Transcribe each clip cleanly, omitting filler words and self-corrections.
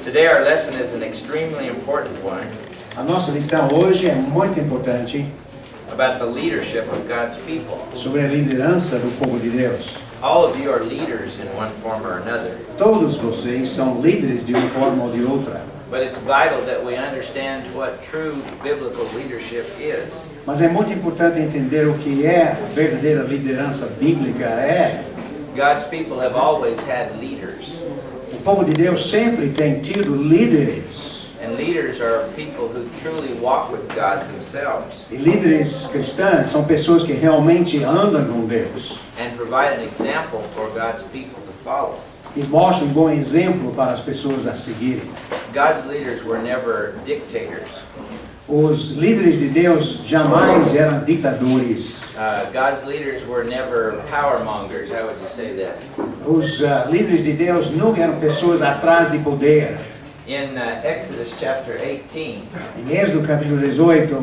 Today our lesson is an extremely important one A nossa lição hoje é muito importante about the leadership of God's people. sobre a liderança do povo de Deus. All of you are leaders in one form or another, Todos vocês são líderes de uma forma ou de outra, but it's vital that we understand what true biblical leadership is. mas é muito importante entender o que é a verdadeira liderança bíblica é. God's people have always had leaders, O povo de Deus sempre tem tido líderes. and leaders are people who truly walk with God themselves E líderes cristãs são pessoas que realmente andam com Deus and provide an example for God's people to follow. e mostram um bom exemplo para as pessoas a seguirem. God's leaders were never dictators. Os líderes de Deus jamais eram ditadores. God's leaders were never power mongers. How would you say that? Os líderes de Deus nunca eram pessoas atrás de poder. In Exodus chapter 18, Em Êxodo capítulo 18,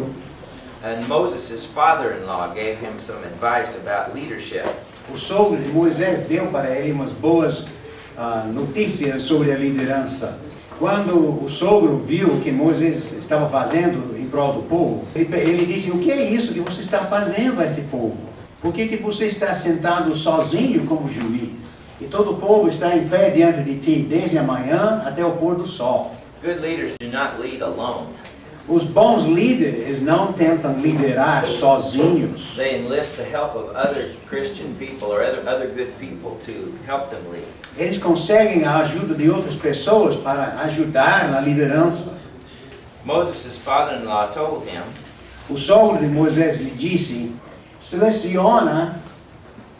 and Moses' father-in-law gave him some advice about leadership. o sogro de Moisés deu para ele umas boas notícias sobre a liderança. Quando o sogro viu o que Moisés estava fazendo em prol do povo, ele disse: "O que é isso que você está fazendo a esse povo? Por que você está sentado sozinho como juiz? E todo o povo está em pé diante de ti, desde a manhã até o pôr do sol." Good leaders do not lead alone. Os bons líderes não tentam liderar sozinhos. They enlist the help of other Christian people or other good people to help them lead. Eles conseguem a ajuda de outras pessoas para ajudar na liderança. Moses' father-in-law told him, O sogro de Moisés lhe disse: "Seleciona,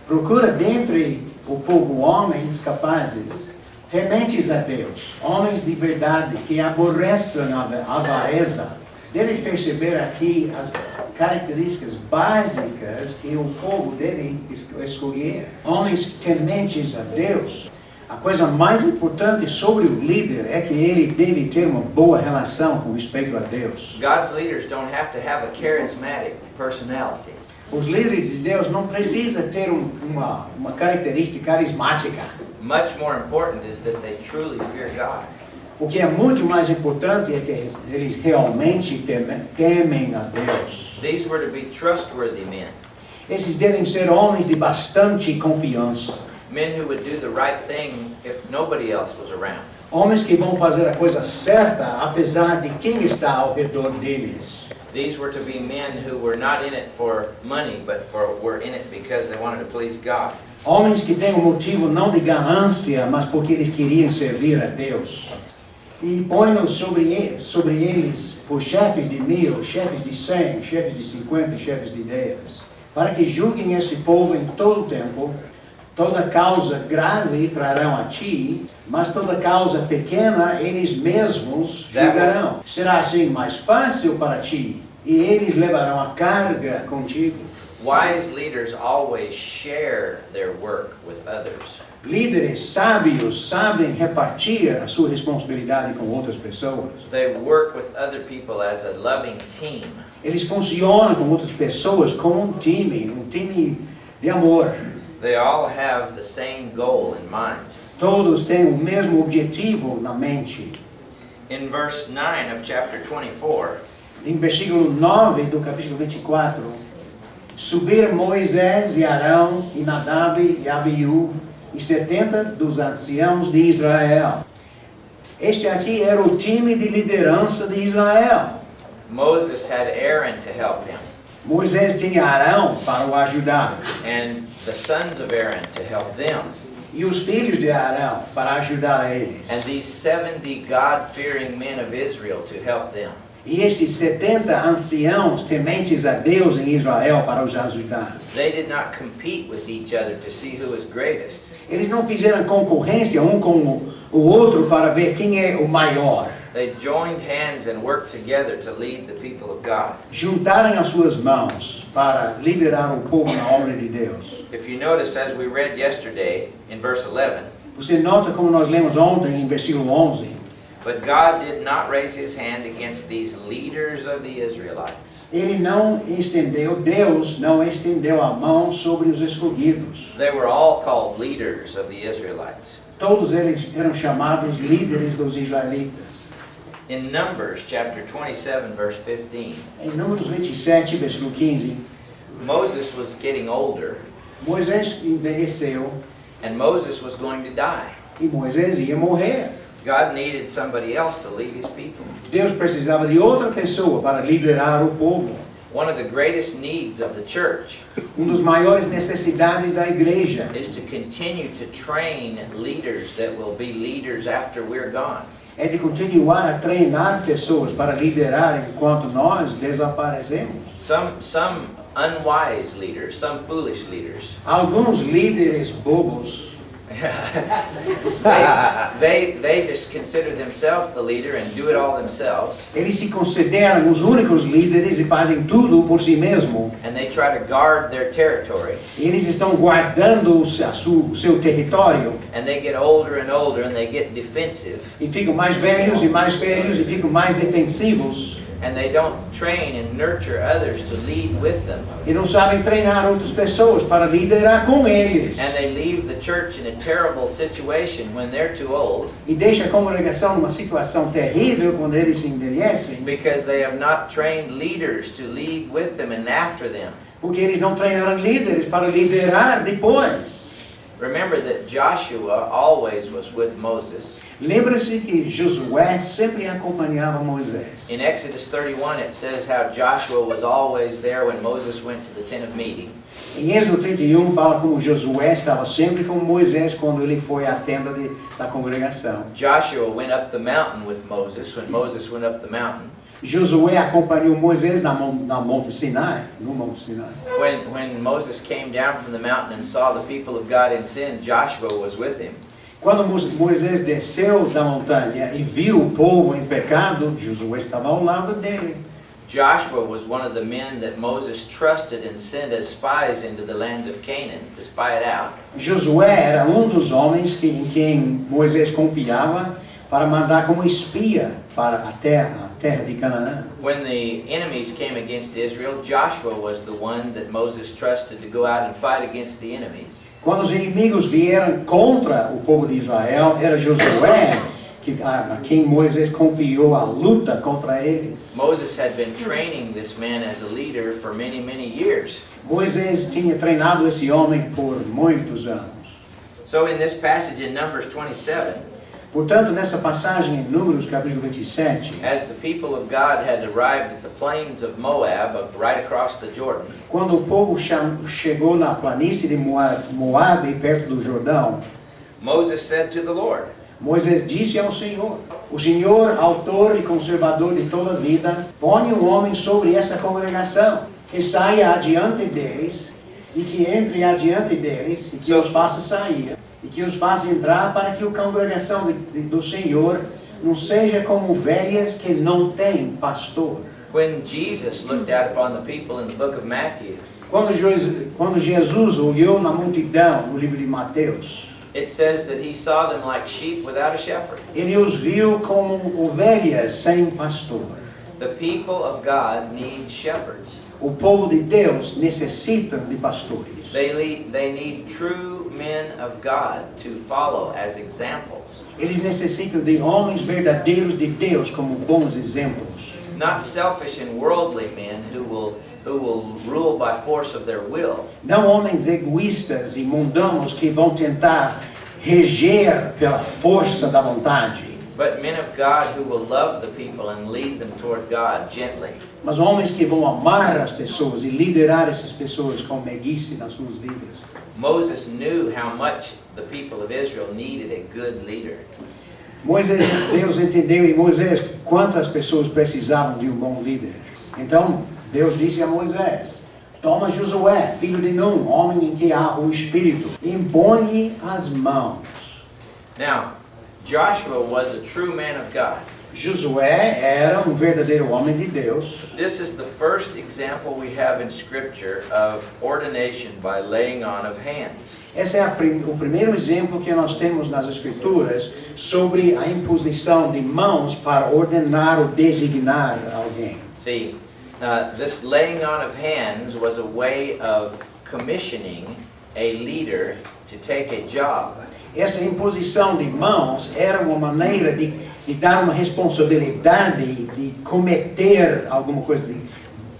procura dentre o povo homens capazes, tementes a Deus, homens de verdade, que aborreçam a avareza." Deve perceber aqui as características básicas que o povo deve escolher. Homens tementes a Deus. A coisa mais importante sobre o líder é que ele deve ter uma boa relação com respeito a Deus. God's leaders don't have to have a charismatic personality. Os líderes de Deus não precisam ter uma característica carismática. Much more important is that they truly fear God. O que é muito mais importante é que eles realmente temem a Deus. These were to be trustworthy men, Esses devem ser homens de bastante confiança. men who would do the right thing if nobody else was around. Homens que vão fazer a coisa certa, apesar de quem está ao redor deles. These were to be men who were not in it for money, but were in it because they wanted to please God. Homens que têm um motivo não de ganância, mas porque eles queriam servir a Deus. E põe-nos sobre eles por chefes de 1000, chefes de 100, chefes de 50 e chefes de 10, para que julguem esse povo em todo o tempo. Toda causa grave trarão a ti, mas toda causa pequena eles mesmos julgarão. Será assim mais fácil para ti, e eles levarão a carga contigo. Wise leaders always share their work with others. Líderes sábios sabem repartir a sua responsabilidade com outras pessoas. They work with other people as a loving team. Eles funcionam com outras pessoas como um time de amor. They all have the same goal in mind. Todos têm o mesmo objetivo na mente. In verse 9 of chapter 24, Em versículo 9 do capítulo 24, subiram Moisés e Arão e Nadab e Abiú e 70 dos anciãos de Israel. Este aqui era o time de liderança de Israel. Moses had Aaron to help him, Moisés tinha Arão para o ajudar and the sons of Aaron to help them. e os filhos de Arão para ajudar a eles. And these 70 God-fearing men of Israel to help them. E esses 70 anciãos tementes a Deus em Israel para os ajudar. They did not compete with each other to see who was greatest. Eles não fizeram concorrência um com o outro para ver quem é o maior. They joined hands and worked together to lead the people of God. Juntaram as suas mãos para liderar o povo na obra de Deus. If you notice, as we read yesterday in verse 11, Você nota como nós lemos ontem em versículo 11. but God did not raise his hand against these leaders of the Israelites. Deus não estendeu a mão sobre os escolhidos. They were all called leaders of the Israelites. Todos eles eram chamados líderes dos israelitas. In Numbers chapter 27, verse 15, Em Números 27, versículo 15, Moses was getting older, Moisés envelheceu and Moses was going to die. e Moisés ia morrer. God needed somebody else to lead his people. Deus precisava de outra pessoa para liderar o povo. One of the greatest needs of the church Dos maiores necessidades da igreja is to continue to train leaders that will be leaders after we're gone. é de continuar a treinar pessoas para liderar enquanto nós desaparecemos. Some unwise leaders, some foolish leaders, Alguns líderes bobos, they just consider themselves the leader and do it all themselves, eles se consideram os únicos líderes e fazem tudo por si mesmo. and they try to guard their territory, Eles estão guardando o seu território and they get older and older and they get defensive, e ficam mais velhos e ficam mais defensivos and they don't train and nurture others to lead with them, e não sabem treinar outras pessoas para liderar com eles. and they leave the church in a terrible situation when they're too old E deixa a congregação numa situação terrível quando eles se envelhecem, because they have not trained leaders to lead with them and after them. porque eles não treinaram líderes para liderar depois. Remember that Joshua always was with Moses. Lembra-se que Josué sempre acompanhava Moisés. In Exodus 31 it says how Joshua was always there when Moses went to the tent of meeting. Em Êxodo 31 fala como Josué estava sempre com Moisés quando ele foi à tenda da congregação. Joshua went up the mountain with Moses when Moses went up the mountain. Josué acompanhou Moisés no Monte Sinai. When Moses came down from the mountain and saw the people of God in sin, Joshua was with him. Quando Moisés desceu da montanha e viu o povo em pecado, Josué estava ao lado dele. Joshua was one of the men that Moses trusted and sent as spies into the land of Canaan to spy it out. Josué era dos homens em quem Moisés confiava para mandar como espia para a terra de Canaã. When the enemies came against Israel, Joshua was the one that Moses trusted to go out and fight against the enemies. Quando os inimigos vieram contra o povo de Israel, era Josué a quem Moisés confiou a luta contra eles. Moses had been training this man as a leader for many, many years. Moisés tinha treinado esse homem por muitos anos. So in this passage in Numbers 27, Portanto, nessa passagem em Números capítulo 27, as the people of God had arrived at the plains of Moab, right across the Jordan, quando o povo chegou na planície de Moabe, perto do Jordão, Moses said to the Lord, Moisés disse ao Senhor: O Senhor, autor e conservador de toda a vida, põe um homem sobre essa congregação, que saia adiante deles, e que entre adiante deles, e que os faça sair, e que os faça entrar, para que a congregação do Senhor não seja como ovelhas que não têm pastor. when Jesus looked out upon the people in the book of Matthew, Quando Jesus olhou na multidão, no livro de Mateus, it says that he saw them like sheep without a shepherd. ele os viu como ovelhas sem pastor. The people of God need shepherds. O povo de Deus necessita de pastores. They need true men of God to follow as examples. Eles necessitam de homens verdadeiros de Deus como bons exemplos. Not selfish and worldly men who will rule by force of their will. Não homens egoístas e mundanos que vão tentar reger pela força da vontade. But men of God who will love the people and lead them toward God gently. Mas homens que vão amar as pessoas e liderar essas pessoas com meiguice nas suas vidas. Moses knew how much the people of Israel needed a good leader. Deus entendeu em Moisés quantas pessoas precisavam de um bom líder. Então, Deus disse a Moisés: Toma Josué, filho de Nun, homem em que há o Espírito, e impõe as mãos. Now, Joshua was a true man of God. Josué era verdadeiro homem de Deus. This is the first example we have in Scripture of ordination by laying on of hands. Esse é o primeiro exemplo que nós temos nas Escrituras sobre a imposição de mãos para ordenar ou designar alguém. See, this laying on of hands was a way of commissioning a leader to take a job. Essa imposição de mãos era uma maneira de dar uma responsabilidade, de cometer alguma coisa,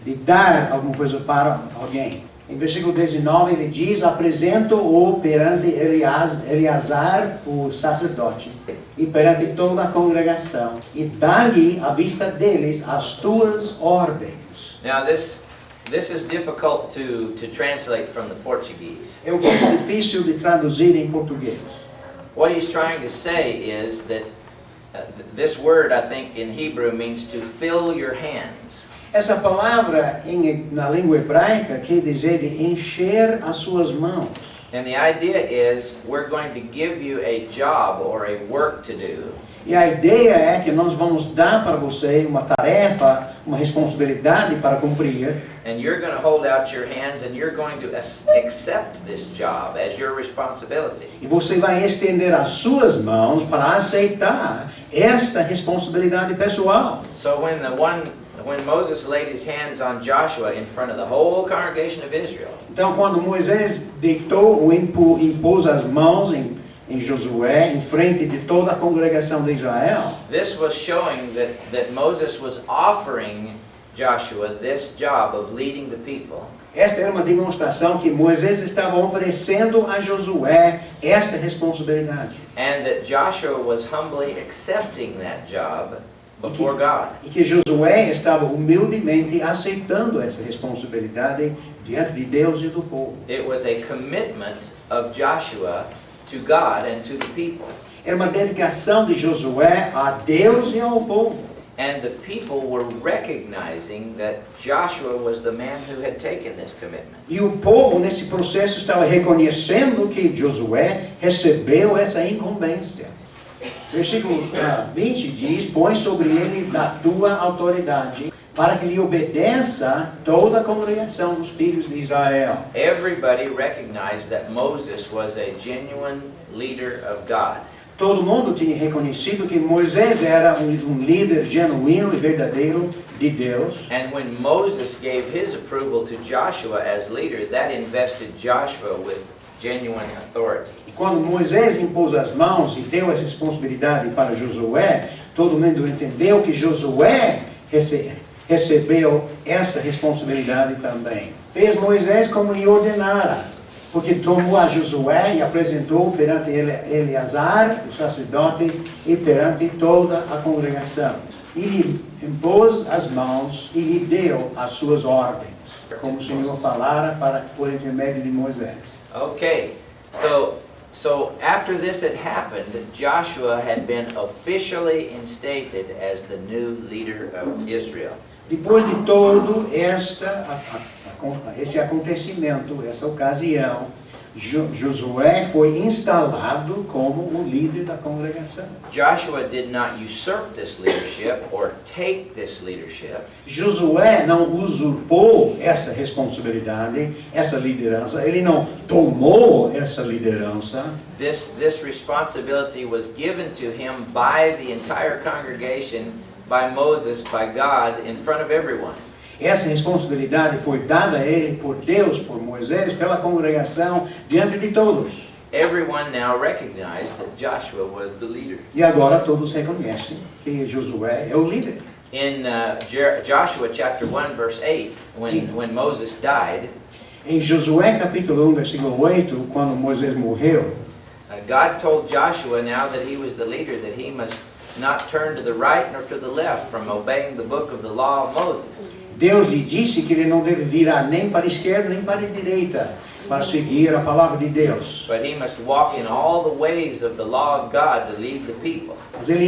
de dar alguma coisa para alguém. Em versículo 19 ele diz: apresento-o perante Eleazar, o sacerdote, e perante toda a congregação, e dá-lhe à vista deles as tuas ordens. Now this is difficult to translate from the Portuguese. É um pouco difícil de traduzir em português. What he's trying to say is that this word, I think, in Hebrew means to fill your hands. Essa palavra na língua hebraica quer dizer de encher as suas mãos. And the idea is we're going to give you a job or a work to do. E a ideia é que nós vamos dar para você uma tarefa, uma responsabilidade para cumprir. And you're going to hold out your hands and you're going to accept this job as your responsibility. E você vai estender as suas mãos para aceitar esta responsabilidade pessoal. So when Moses laid his hands on Joshua in front of the whole congregation of Israel, Então, quando Moisés deitou ou impôs as mãos em Josué, em frente de toda a congregação de Israel, this was showing that Moses was offering Joshua this job of leading the people. esta era uma demonstração que Moisés estava oferecendo a Josué esta responsabilidade. And that Joshua was humbly accepting that job before God. E que Josué estava humildemente aceitando essa responsabilidade diante de Deus e do povo. It was a commitment of Joshua to God and to the people. Era uma dedicação de Josué a Deus e ao povo. And the people were recognizing that Joshua was the man who had taken this commitment. E o povo, nesse processo, estava reconhecendo que Josué recebeu essa incumbência. Versículo 20 diz: põe sobre ele da tua autoridade, para que lhe obedeça toda a congregação dos filhos de Israel. Everybody recognized that Moses was a genuine leader of God. Todo mundo tinha reconhecido que Moisés era líder genuíno e verdadeiro de Deus. And when Moses gave his approval to Joshua as leader, that invested Joshua with genuine authority. E quando Moisés impôs as mãos e deu essa responsabilidade para Josué, todo mundo entendeu que Josué recebeu essa responsabilidade também. Fez Moisés como lhe ordenara, porque tomou a Josué e apresentou perante Eleazar, o sacerdote, e perante toda a congregação. E lhe impôs as mãos e lhe deu as suas ordens, como o Senhor falara por intermédio de Moisés. Okay, so after this had happened, Joshua had been officially instated as the new leader of Israel. Depois de todo esse acontecimento, essa ocasião, Josué foi instalado como o líder da congregação. Joshua did not usurp this leadership or take this leadership. Josué não usurpou essa responsabilidade, essa liderança. Ele não tomou essa liderança. This responsibility was given to him by the entire congregation, by Moses, by God, in front of everyone. Essa responsabilidade foi dada a ele por Deus, por Moisés, pela congregação, diante de todos. Everyone now recognized that Joshua was the leader. E agora todos reconhecem que Josué é o líder. In Joshua chapter 1 verse 8, when Moses died, em Josué capítulo 1, versículo 8, quando Moisés morreu, God told Joshua now that he was the leader that he must not turn to the right nor to the left from obeying the book of the law of Moses. Deus lhe disse que ele não deve virar nem para a esquerda nem para a direita para seguir a palavra de Deus. But he must walk in all the ways of the law of God to lead the people. Mas ele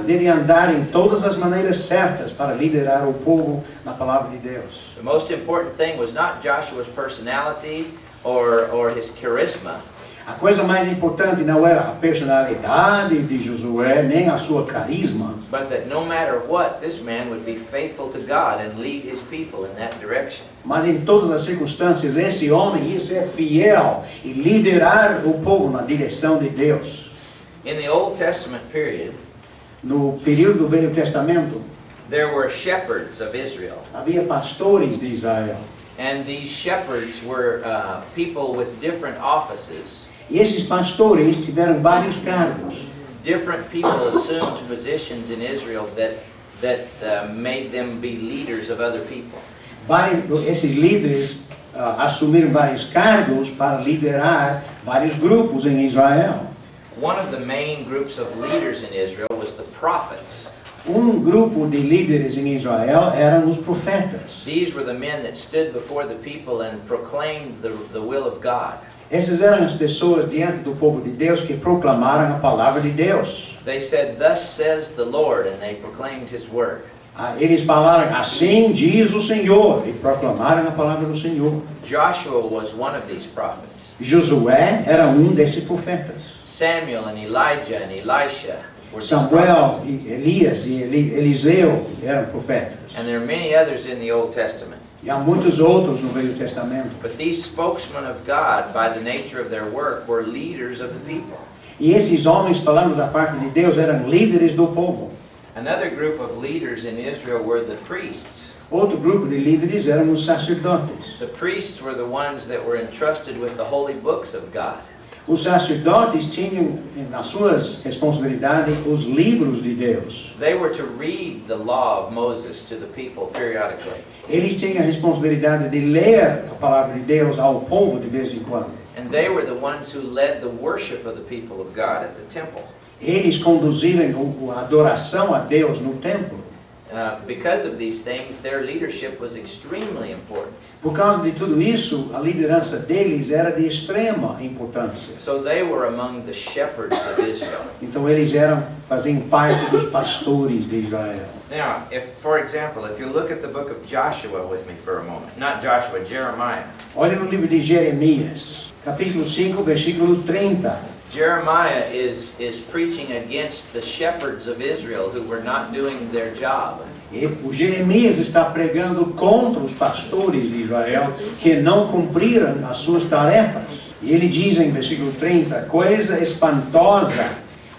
deve andar em todas as maneiras certas para liderar o povo na palavra de Deus. The most important thing was not Joshua's personality or his charisma. A coisa mais importante não era a personalidade de Josué, nem a sua carisma, But that no matter what, this man would be faithful to God and lead his people in that direction. mas em todas as circunstâncias esse homem ia ser fiel e liderar o povo na direção de Deus. In the Old Testament period, No período do Velho Testamento, there were shepherds of Israel. havia pastores de Israel. And these shepherds were people with different offices. E esses pastores tiveram vários cargos. Different people assumed positions in Israel that made them be leaders of other people. Esses líderes assumiram vários cargos para liderar vários grupos em Israel. One of the main groups of leaders in Israel was the prophets. Grupo de líderes em Israel eram os profetas. These were the men that stood before the people and proclaimed the will of God. Essas eram as pessoas diante do povo de Deus que proclamaram a palavra de Deus. They said, "Thus says the Lord," and they proclaimed His word. Eles falaram, assim diz o Senhor, e proclamaram a palavra do Senhor. Joshua was one of these prophets. Josué era desses profetas. Samuel and Elijah and Elisha were these Samuel, prophets. e Elias e Eliseu eram profetas. And there are many others in the Old Testament. E há muitos outros no Velho Testamento. But these spokesmen of God, by the nature of their work, were leaders of the people. E esses homens, falando da parte de Deus, eram líderes do povo. Another group of leaders in Israel were the priests. Outro grupo de líderes eram os sacerdotes. The priests were the ones that were entrusted with the holy books of God. Os sacerdotes tinham nas suas responsabilidades os livros de Deus. They were to read the law of Moses to the people periodically. Eles tinham a responsabilidade de ler a palavra de Deus ao povo de vez em quando. And they were the ones who led the worship of the people of God at the temple. Eles conduziram a adoração a Deus no templo. Because of these things, their leadership was extremely important. Por causa de tudo isso, a liderança deles era de extrema importância. So they were among the shepherds of Israel. Então eles faziam parte dos pastores de Israel. Now, for example, if you look at the book of Joshua with me for a moment, not Joshua, Jeremiah. Olha no livro de Jeremias, capítulo 5, versículo 30. Jeremiah is preaching against the shepherds of Israel who were not doing their job. O Jeremias está pregando contra os pastores de Israel que não cumpriram as suas tarefas. E ele diz em versículo 30, coisa espantosa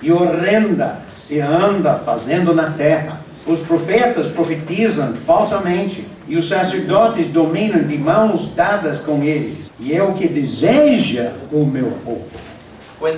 e horrenda se anda fazendo na terra. Os profetas profetizam falsamente e os sacerdotes dominam de mãos dadas com eles. E é o que deseja o meu povo. When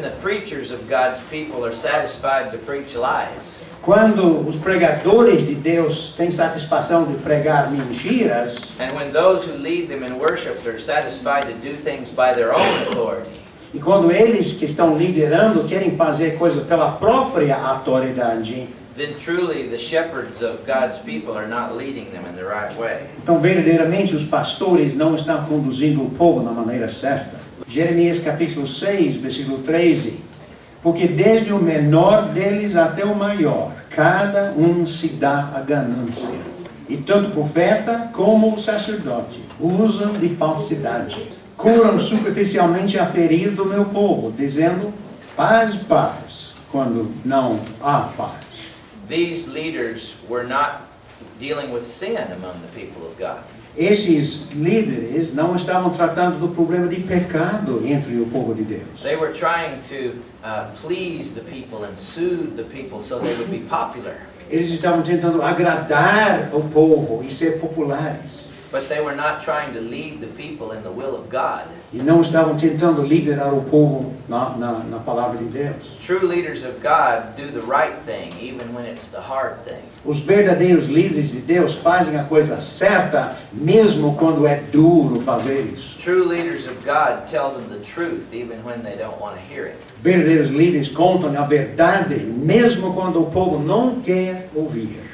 the preachers of God's people are satisfied to preach lies, quando os pregadores de Deus têm satisfação de pregar mentiras, and when those who lead them in worship are satisfied to do things by their own authority, e quando eles que estão liderando querem fazer coisas pela própria autoridade, then truly the shepherds of God's people are not leading them in the right way. Então verdadeiramente os pastores não estão conduzindo o povo da maneira certa. Jeremias capítulo 6, versículo 13. Porque desde o menor deles até o maior, cada se dá a ganância. E tanto o profeta como o sacerdote usam de falsidade. Curam superficialmente a ferida do meu povo, dizendo paz, paz, quando não há paz. These leaders were not dealing with sin among the people of God. Esses líderes não estavam tratando do problema de pecado entre o povo de Deus. They were trying to please the people and soothe the people so they would be popular. Eles estavam tentando agradar o povo e ser populares. But they were not trying to lead the people in the will of God. E não estavam tentando liderar o povo na palavra de Deus. True leaders of God do the right thing even when it's the hard thing. Os verdadeiros líderes de Deus fazem a coisa certa mesmo quando é duro fazer isso. True leaders of God tell them the truth even when they don't want to hear it. Verdadeiros líderes contam a verdade mesmo quando o povo não quer ouvir.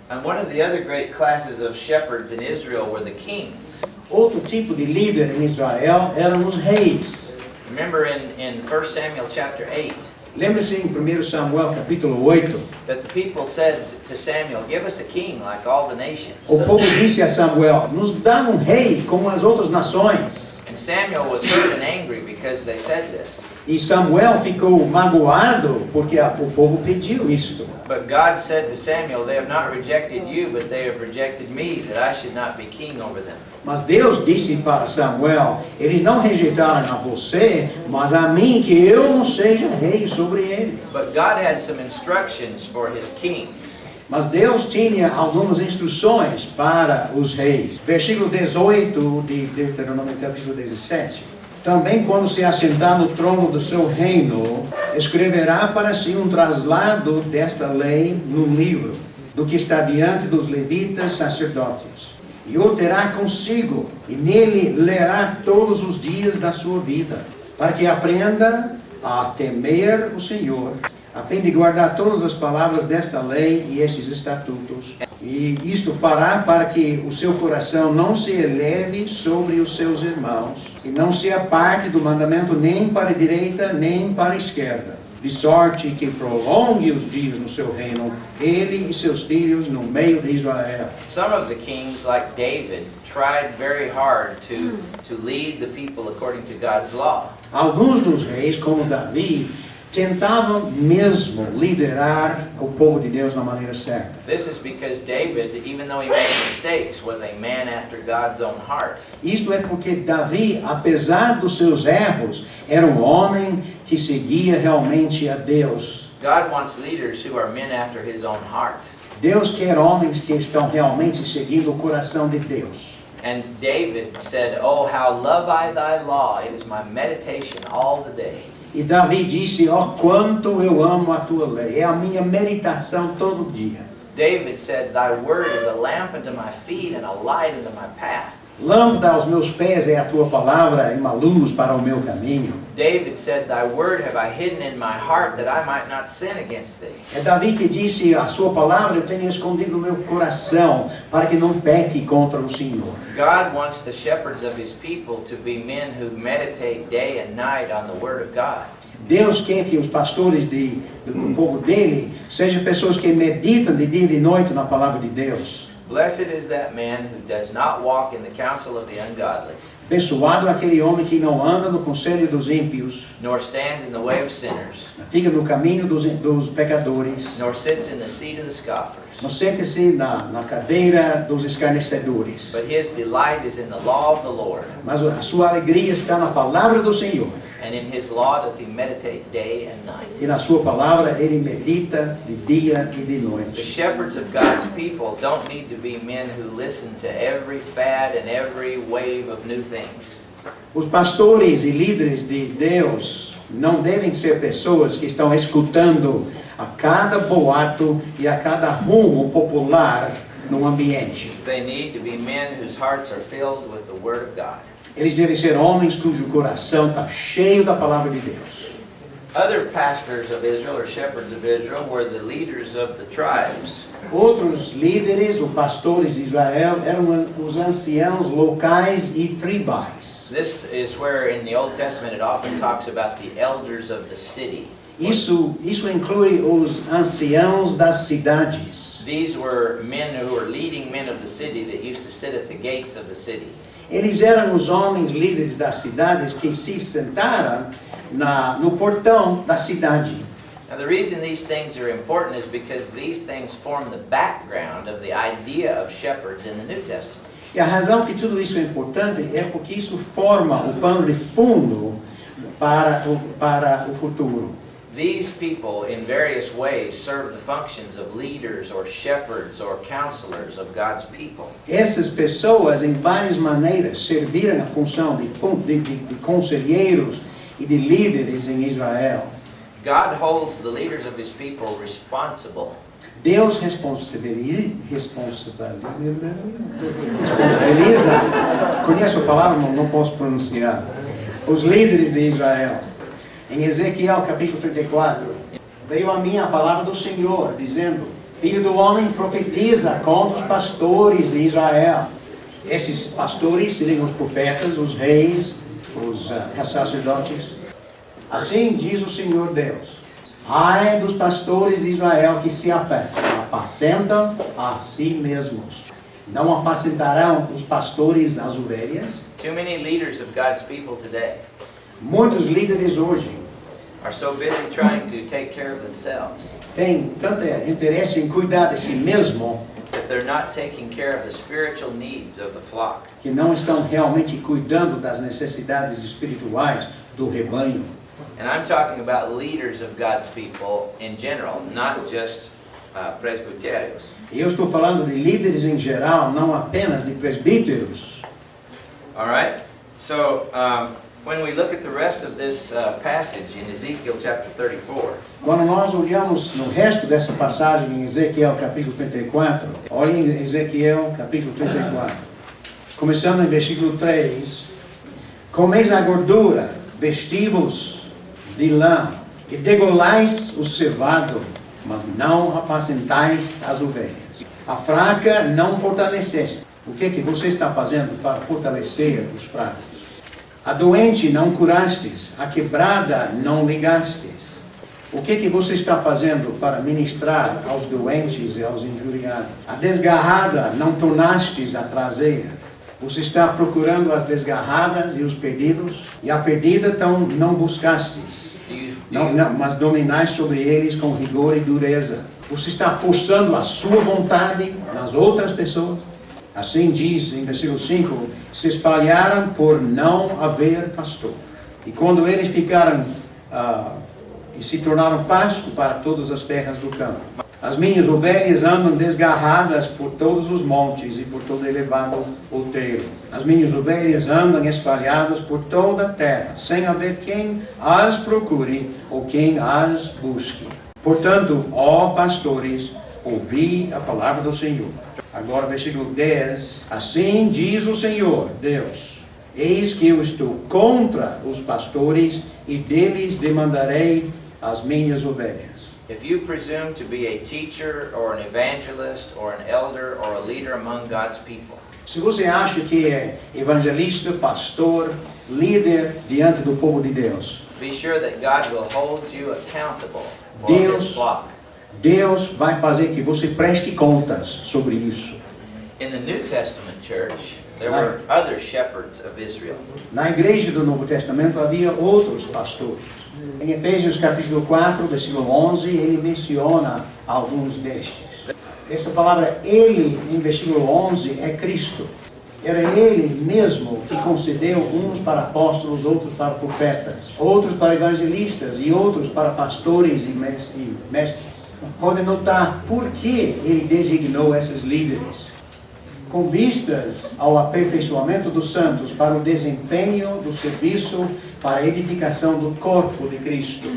And one of the other great classes of shepherds in Israel were the kings. Outro tipo de líder em Israel eram os reis. Remember in 1 Samuel chapter 8, Lembre-se em 1 Samuel capítulo 8, that the people said to Samuel, "Give us a king like all the nations." o povo disse a Samuel, nos dá rei como as outras nações. And Samuel was hurt and angry because they said this. E Samuel ficou magoado porque o povo pediu isto. But God said to Samuel, "They have not rejected you, but they have rejected me, that I should not be king over them." Mas Deus disse para Samuel, eles não rejeitaram a você, mas a mim, que eu não seja rei sobre eles. But God had some instructions for his kings. Mas Deus tinha algumas instruções para os reis. Versículo 18 de Deuteronômio capítulo 17. Também quando se assentar no trono do seu reino, escreverá para si um traslado desta lei num livro, do que está diante dos levitas sacerdotes. E o terá consigo, e nele lerá todos os dias da sua vida, para que aprenda a temer o Senhor, a fim de guardar todas as palavras desta lei e estes estatutos. E isto fará para que o seu coração não se eleve sobre os seus irmãos, e não se aparte do mandamento nem para a direita, nem para a esquerda, de sorte que prolongue os dias no seu reino, ele e seus filhos no meio de Israel. Some of the kings, like David, tried very hard to lead the people according to God's law. Alguns dos reis, como Davi, tentavam mesmo liderar o povo de Deus na maneira certa. This is because David, even though he made mistakes, was a man after God's own heart. Isto é porque Davi, apesar dos seus erros, era um homem que seguia realmente a Deus. God wants leaders who are men after his own heart. Deus quer homens que estão realmente seguindo o coração de Deus. And David said, "Oh, how love I thy law, it is my meditation all the day." E Davi disse, ó, quanto eu amo a tua lei, é a minha meditação todo dia. David said, "Thy word is a lamp unto my feet and a light unto my path." Lâmpada aos meus pés é a tua palavra e uma luz para o meu caminho. David said, "Thy word have I hidden in my heart that I might not sin against thee." É Davi que disse, a sua palavra eu tenho escondido no meu coração, para que não peque contra o Senhor. God wants the shepherds of his people to be men who meditate day and night on the word of God. Deus quer que os pastores do povo dele sejam pessoas que meditam de dia e de noite na palavra de Deus. Blessed is that man who does not walk in the counsel of the ungodly, Abençoado aquele homem que não anda no conselho dos ímpios, nor stands in the way of sinners, fica no caminho dos pecadores, nor sits in the seat of the scoffers. não sente-se na cadeira dos escarnecedores. But his delight is in the law of the Lord, Mas a sua alegria está na palavra do Senhor. and in his law doth he meditate day and night. E na sua palavra ele medita de dia e de The noite. shepherds of God's people don't need to be men who listen to every fad and every wave of new things. Os pastores e líderes de Deus não devem ser pessoas que estão escutando a cada boato e a cada rumo popular no ambiente. They need to be men whose hearts are filled with the Word of God. Eles devem ser homens cujo coração está cheio da palavra de Deus. Other pastors of Israel, or shepherds of Israel, were the leaders of the tribes. Outros líderes ou pastores de Israel eram os anciãos locais e tribais. This is where in the Old Testament it often talks about the elders of the city. Isso inclui os anciãos das cidades. These were men who were leading men of the city that used to sit at the gates of the city. Eles eram os homens líderes das cidades que se sentaram no portão da cidade. Now the reason these things are important is because these things form the background of the idea of shepherds in the New Testament. E a razão que tudo isso é importante é porque isso forma o pano de fundo para o futuro. These people in various ways serve the functions of leaders or shepherds or counselors of God's people. Essas pessoas, em várias maneiras, serviram a função de conselheiros e de líderes em Israel. God holds the leaders of his people responsible. Deus responsabiliza, conheço a palavra, mas não posso pronunciar, os líderes de Israel. Em Ezequiel capítulo 34, veio a mim a palavra do Senhor, dizendo, filho do homem, profetiza contra os pastores de Israel. Esses pastores seriam os profetas, os reis, os sacerdotes. Assim diz o Senhor Deus, ai dos pastores de Israel que se apacentam a si mesmos. Não apacentarão os pastores as ovelhas? Too many leaders of God's people today Muitos líderes hoje are so busy trying to take care of themselves têm tanto interesse em cuidar de si mesmo that they're not taking care of the spiritual needs of the flock. que não estão realmente cuidando das necessidades espirituais do rebanho. And I'm talking about leaders of God's people in general, not just presbitérios. E eu estou falando de líderes em geral, não apenas de presbíteros. All right? So, when we look at the rest of this passage in Ezekiel chapter 34, Quando nós olhamos no resto dessa passagem em Ezequiel capítulo 34, olhem em Ezequiel capítulo 34, começando em versículo 3, comeis a gordura, vestivos de lã, e degolais o cevado, mas não apacentais as ovelhas. A fraca não fortaleceste. O que você está fazendo para fortalecer os fracos? A doente não curastes, a quebrada não ligastes. O que você está fazendo para ministrar aos doentes e aos injuriados? A desgarrada não tornastes a traseira. Você está procurando as desgarradas e os perdidos, e a perdida não buscastes. Mas dominais sobre eles com rigor e dureza. Você está forçando a sua vontade nas outras pessoas. Assim diz em versículo 5, se espalharam por não haver pastor. E quando eles ficaram e se tornaram pasto para todas as terras do campo. As minhas ovelhas andam desgarradas por todos os montes e por todo elevado outeiro. As minhas ovelhas andam espalhadas por toda a terra, sem haver quem as procure ou quem as busque. Portanto, ó pastores, ouvi a palavra do Senhor. Agora, versículo 10. Assim diz o Senhor, Deus, eis que eu estou contra os pastores e deles demandarei as minhas ovelhas. if you presume to be a teacher or an evangelist or an elder or a leader among God's people, Se você acha que é evangelista, pastor, líder diante do povo de Deus, be sure that God will hold you accountable for Deus- His flock. Deus vai fazer que você preste contas sobre isso. In the New Testament church, there were other shepherds of Israel. Na igreja do Novo Testamento havia outros pastores. Em Efésios capítulo 4, versículo 11, ele menciona alguns destes. Essa palavra ele, em versículo 11, é Cristo. Era ele mesmo que concedeu uns para apóstolos, outros para profetas, outros para evangelistas e outros para pastores e mestres. Pode notar por que ele designou esses líderes. Com vistas ao aperfeiçoamento dos santos para o desempenho do serviço para a edificação do corpo de Cristo.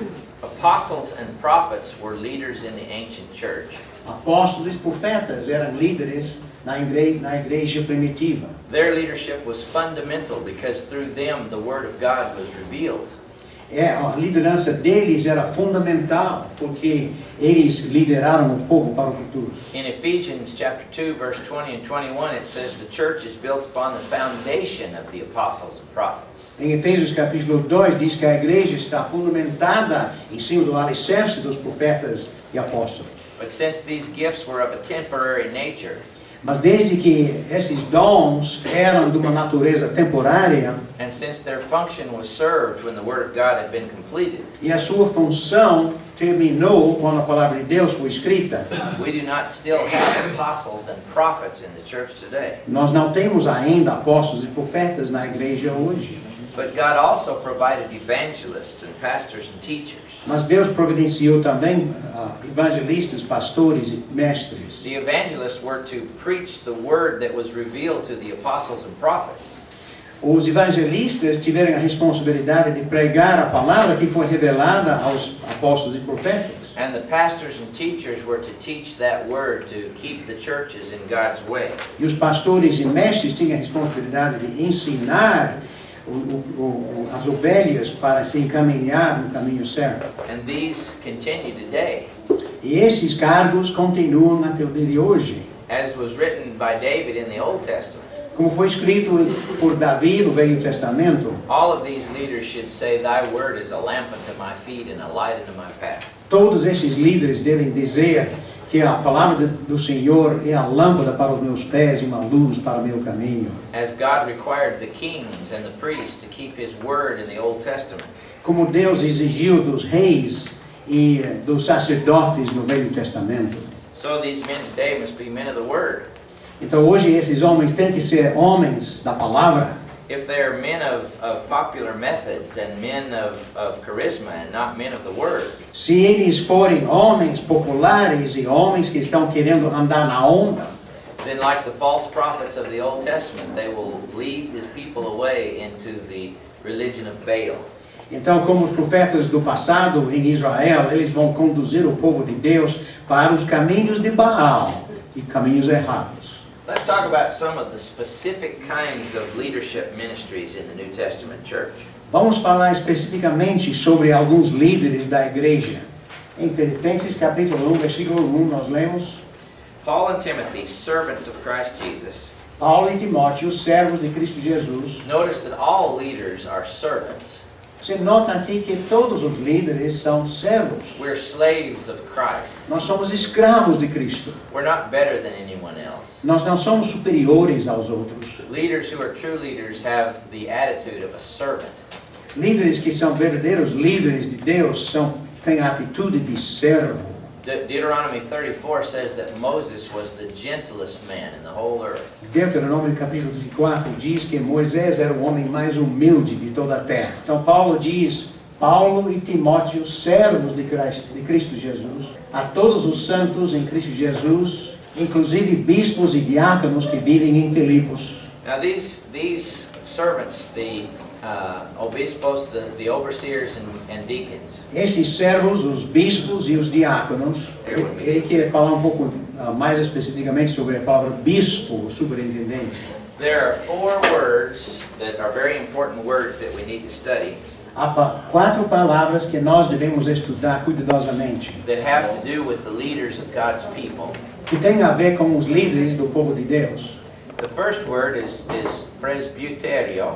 Apostles and prophets were leaders in the ancient church. Apóstolos e profetas eram líderes na igreja primitiva. Their leadership was fundamental because through them the Word of God was revealed. A liderança deles era fundamental porque eles lideraram o povo para o futuro. In Ephesians chapter 2, verse 20 and 21, it says the church is built upon the foundation of the apostles and prophets. Em Efésios capítulo 2 diz que a igreja está fundamentada em cima do alicerce dos profetas e apóstolos. But since these gifts were of a temporary nature, Mas desde que esses dons eram de uma natureza temporária and since their function was served when the Word of God had been completed, e a sua função terminou quando a palavra de Deus foi escrita, we do not still have apostles and prophets in the church today. nós não temos ainda apóstolos e profetas na igreja hoje. But God also provided evangelists and pastors and teachers. Mas Deus providenciou também evangelistas, pastores e mestres. The evangelists were to preach the word that was revealed to the apostles and prophets. Os evangelistas tiveram a responsabilidade de pregar a palavra que foi revelada aos apóstolos e profetas. And the pastors and teachers were to teach that word to keep the churches in God's way. E os pastores e mestres tinham a responsabilidade de ensinar as ovelhas para se encaminhar no caminho certo. And these continue today. E esses cargos continuam até o dia de hoje. As was written by David in the Old Testament, Como foi escrito por Davi no Velho Testamento, all of these leaders should say, Thy word is a lamp unto my feet and a light unto my path. todos esses líderes devem dizer que a palavra do Senhor é a lâmpada para os meus pés e uma luz para o meu caminho. As God required the kings and the priests to keep His word in the Old Testament, Como Deus exigiu dos reis e dos sacerdotes no Velho Testamento. so these men today must be men of the word. Então hoje esses homens têm que ser homens da palavra. if they're men of popular methods and men of charisma and not men of the word, Se eles forem homens populares e homens que estão querendo andar na onda, then like the false prophets of the Old Testament, they will lead his people away into the religion of Baal. então, como os profetas do passado em Israel, eles vão conduzir o povo de Deus para os caminhos de Baal e caminhos errados. Let's talk about some of the specific kinds of leadership ministries in the New Testament church. Vamos falar especificamente sobre alguns líderes da igreja. Em Filipenses capítulo 1, versículo 1, nós lemos: Paul and Timothy, servants of Christ Jesus. Paulo e Timóteo, servos de Cristo Jesus. Notice that all leaders are servants. Você nota aqui que todos os líderes são servos. We're slaves of Christ. Nós somos escravos de Cristo. We're not better than anyone else. Nós não somos superiores aos outros. Leaders who are true leaders have the attitude of a servant. Líderes que são verdadeiros líderes de Deus têm a atitude de servo. Deuteronomy 34 says that Moses was the gentlest man in the whole earth. Deuteronômio capítulo 24 diz que Moisés era o homem mais humilde de toda a terra. Então Paulo diz: Paulo e Timóteo, servos de Cristo Jesus, a todos os santos em Cristo Jesus, inclusive bispos e diáconos que vivem em Filipos. Now these servants, the obispos, the overseers and deacons, Esses servos, os bispos e os diáconos, ele quer falar um pouco mais especificamente sobre a palavra bispo, o superintendente. there are 4 words that are very important words that we need to study Há 4 palavras que nós devemos estudar cuidadosamente, that have to do with the leaders of God's people. que tem a ver com os líderes do povo de Deus. The first word is presbyterio,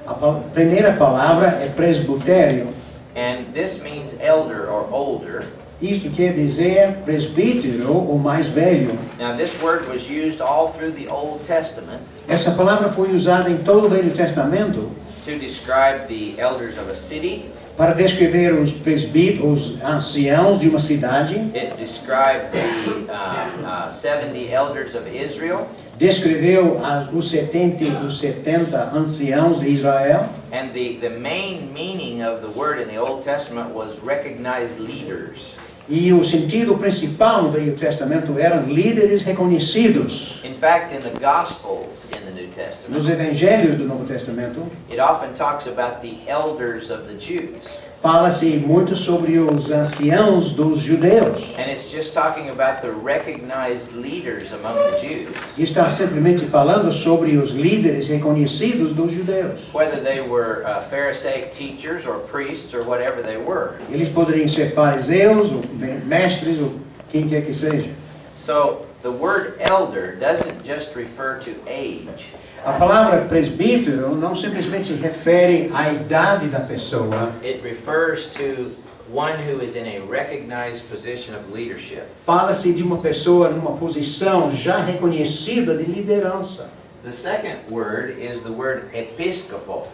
A primeira palavra é presbitério. and this means elder or older. Isto quer dizer presbítero ou mais velho. Now this word was used all through the Old Testament Essa palavra foi usada em todo o Velho Testamento to describe the elders of a city. para descrever os presbíteros, os anciãos de uma cidade. It described the 70 elders of Israel, Descreveu os 70 anciãos de Israel. and the main meaning of the word in the Old Testament was recognized leaders. E o sentido principal no Velho Testamento eram líderes reconhecidos. In fact, in the Gospels in the New Nos Testament, Evangelhos do Novo Testamento, it often talks about the elders of the Jews. fala-se muito sobre os anciãos dos judeus. And it's just talking about the recognized leaders among the Jews, Está simplesmente falando sobre os líderes reconhecidos dos judeus. whether they were Pharisaic teachers or priests or whatever they were. Eles poderiam ser fariseus, ou mestres, ou quem quer que seja. So the word elder doesn't just refer to age. A palavra presbítero não simplesmente refere à idade da pessoa. It refers to one who is in a recognized position of leadership. Fala-se de uma pessoa numa posição já reconhecida de liderança. The second word is the word episcopo.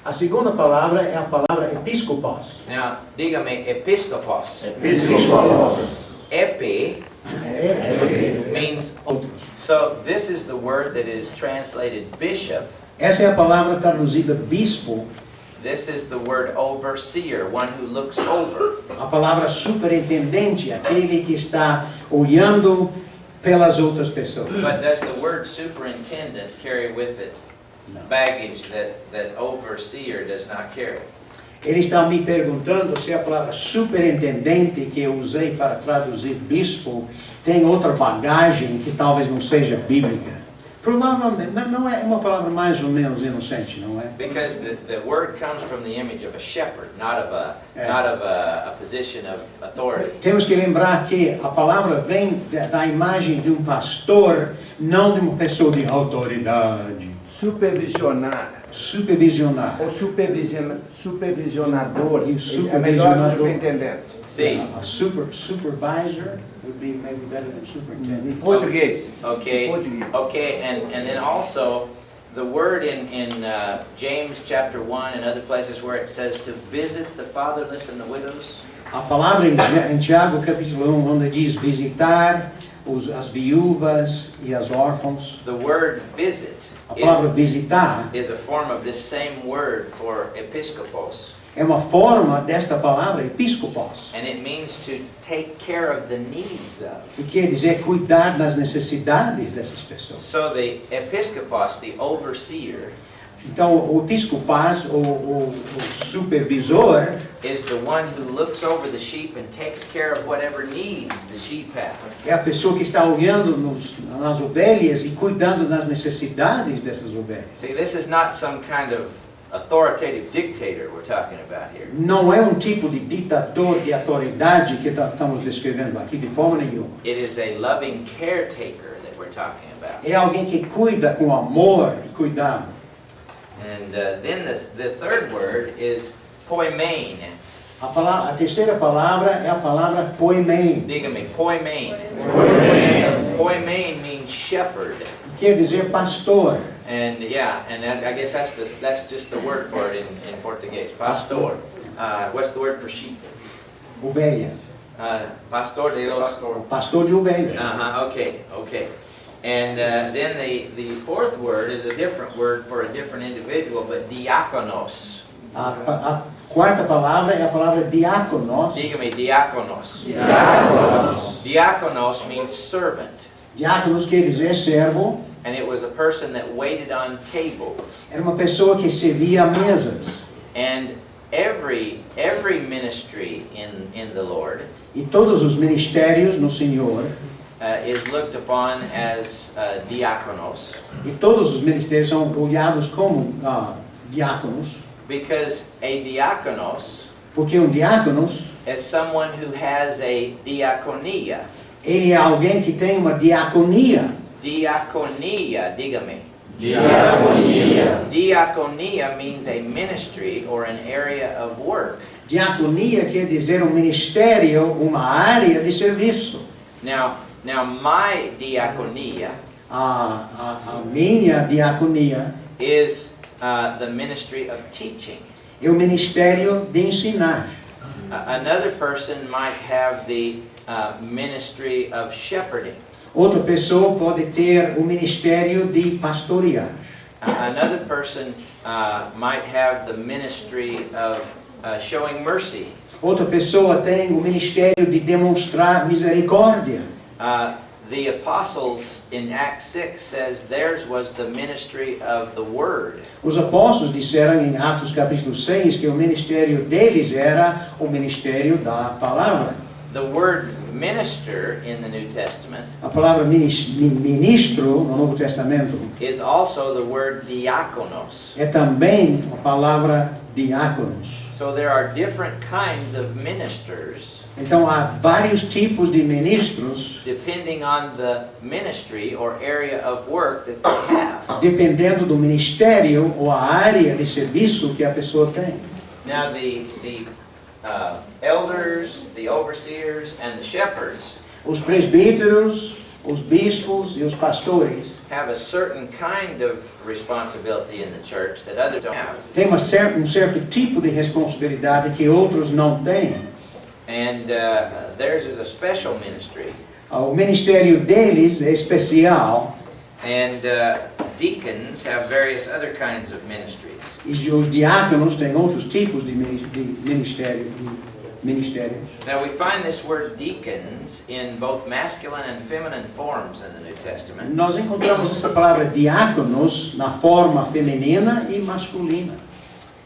A segunda palavra é a palavra episcopos. Now, dígame episcopos. Epi means Outros. so this is the word that is translated bishop. Essa é a palavra traduzida bispo. This is the word overseer, one who looks over. A palavra superintendente, aquele que está olhando pelas outras pessoas. But does the word superintendent carry with it baggage that overseer does not carry? Ele está me perguntando se a palavra superintendente que eu usei para traduzir bispo tem outra bagagem que talvez não seja bíblica. Provavelmente, não é uma palavra mais ou menos inocente, não é? Because the word comes from the image of a shepherd, not of a position of authority. Temos que lembrar que a palavra vem da imagem de um pastor, não de uma pessoa de autoridade. Supervisionar Supervisionar. ou supervisionador E é melhor supervisionador. que superintendente. See, A supervisor would be maybe better than Em superintendent. português. okay, and then also the word in James chapter 1 and other places where it says to visit the fatherless and the widows. A palavra em Tiago capítulo 1, onde diz visitar as viúvas e as órfãos. The word visit A palavra visitar is a form of this same word for episkopos, é uma forma desta palavra episcopos, and it means to take care of the needs of. que quer dizer cuidar das necessidades dessas pessoas. So the episkopos, the overseer, Então, o episcopaz, o supervisor, is the one who looks over the sheep and takes care of whatever needs the sheep have. é a pessoa que está olhando nas ovelhas e cuidando das necessidades dessas ovelhas. See, this is not some kind of authoritative dictator we're talking about here. Não é um tipo de ditador de autoridade que estamos descrevendo aqui de forma nenhuma. It is a loving caretaker that we're talking about. É alguém que cuida com amor e cuidado. And then the third word is poimen. A terceira palavra é a palavra poimen, Diga-me, poimen. Poimen means shepherd. quer dizer pastor. And yeah, and I guess that's just the word for it in Portuguese. Pastor. What's the word for sheep? Ovelha, Pastor de los. o pastor de ovelhas. Okay. And then the fourth word is a different word for a different individual, but diakonos. A quarta palavra é a palavra diáconos. Diga-me, diakonos. Diakonos means servant. Diáconos quer dizer servo. And it was a person that waited on tables. Era uma pessoa que servia a mesas. And every ministry in the Lord E todos os ministérios no Senhor, is looked upon as diakonos, e todos os ministérios são olhados como diáconos, because a diakonos porque um diáconos, is someone who has a diaconia. ele é alguém que tem uma diaconia. Diaconia, diga-me. Diaconia. Diaconia means a ministry or an area of work. Diaconia quer dizer um ministério, uma área de serviço. Now my diaconia A minha diaconia is the ministry of teaching. é o ministério de ensinar. Another person might have the ministry of shepherding. Outra pessoa pode ter o ministério de pastorear. Another person might have the ministry of showing mercy. Outra pessoa tem o ministério de demonstrar misericórdia. The apostles in Acts 6 says theirs was the ministry of the word. Os apóstolos disseram em Atos capítulo 6 que o ministério deles era o ministério da palavra. The word minister in the New Testament A palavra ministro no Novo Testamento is also the word diakonos. é também a palavra diáconos. So there are different kinds of ministers Então há vários tipos de ministros depending on the ministry or area of work that they have. dependendo do ministério ou a área de serviço que a pessoa tem. Now the elders, the overseers, and the shepherds Os presbíteros, os bispos e os pastores have a certain kind of responsibility in the church that others don't have. têm um certo tipo de responsabilidade que outros não têm. And theirs is a special ministry. O ministério deles é especial And deacons have various other kinds of ministries. e os diáconos têm outros tipos de ministérios. Now we find this word deacons in both masculine and feminine forms in the New Testament. Nós encontramos essa palavra diáconos na forma feminina e masculina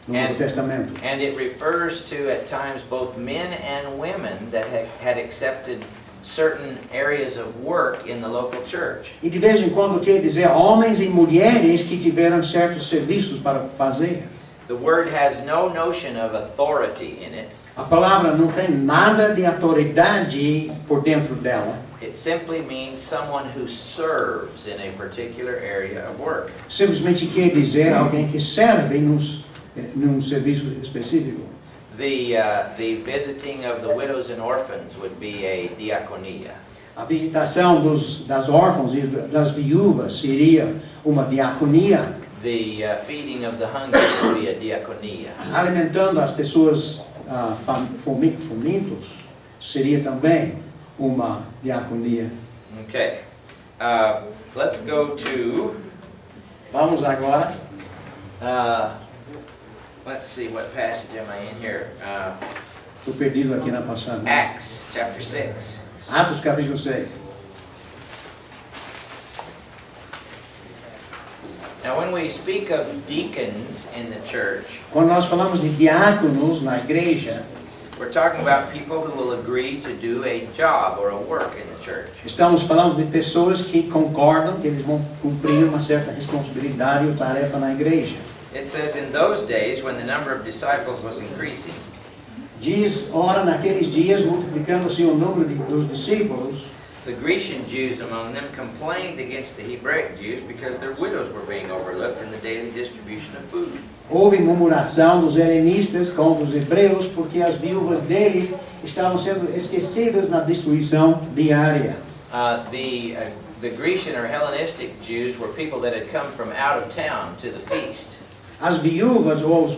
no Novo Testamento. And it refers to at times both men and women that had accepted certain areas of work in the local church. E de vez em quando quer dizer homens e mulheres que tiveram certos serviços para fazer. The word has no notion of authority in it. A palavra não tem nada de autoridade por dentro dela. It simply means someone who serves in a particular area of work. Simplesmente quer dizer alguém que serve num serviço específico. The visiting of the widows and orphans would be a diaconia. A visitação das órfãos e das viúvas seria uma diaconia. The feeding of the hungry would be a diaconia. Alimentando as pessoas famintos seria também uma diaconia. Okay. Let's go to, Vamos agora. let's see, what passage am I in here? Estou perdido aqui na passagem. Acts chapter 6. Atos capítulo 6. Now when we speak of deacons in the church, Quando nós falamos de diáconos na igreja, we're talking about people who will agree to do a job or a work in the church. estamos falando de pessoas que concordam que eles vão cumprir uma certa responsabilidade ou tarefa na igreja. It says in those days when the number of disciples was increasing, Diz, ora, naqueles dias, multiplicando-se o número dos discípulos, the Grecian Jews among them complained against the Hebraic Jews because their widows were being overlooked in the daily distribution of food. houve murmuração dos helenistas contra os hebreus, porque as viúvas deles estavam sendo esquecidas na distribuição diária. The Grecian or Hellenistic Jews were people that had come from out of town to the feast. As viúvas ou os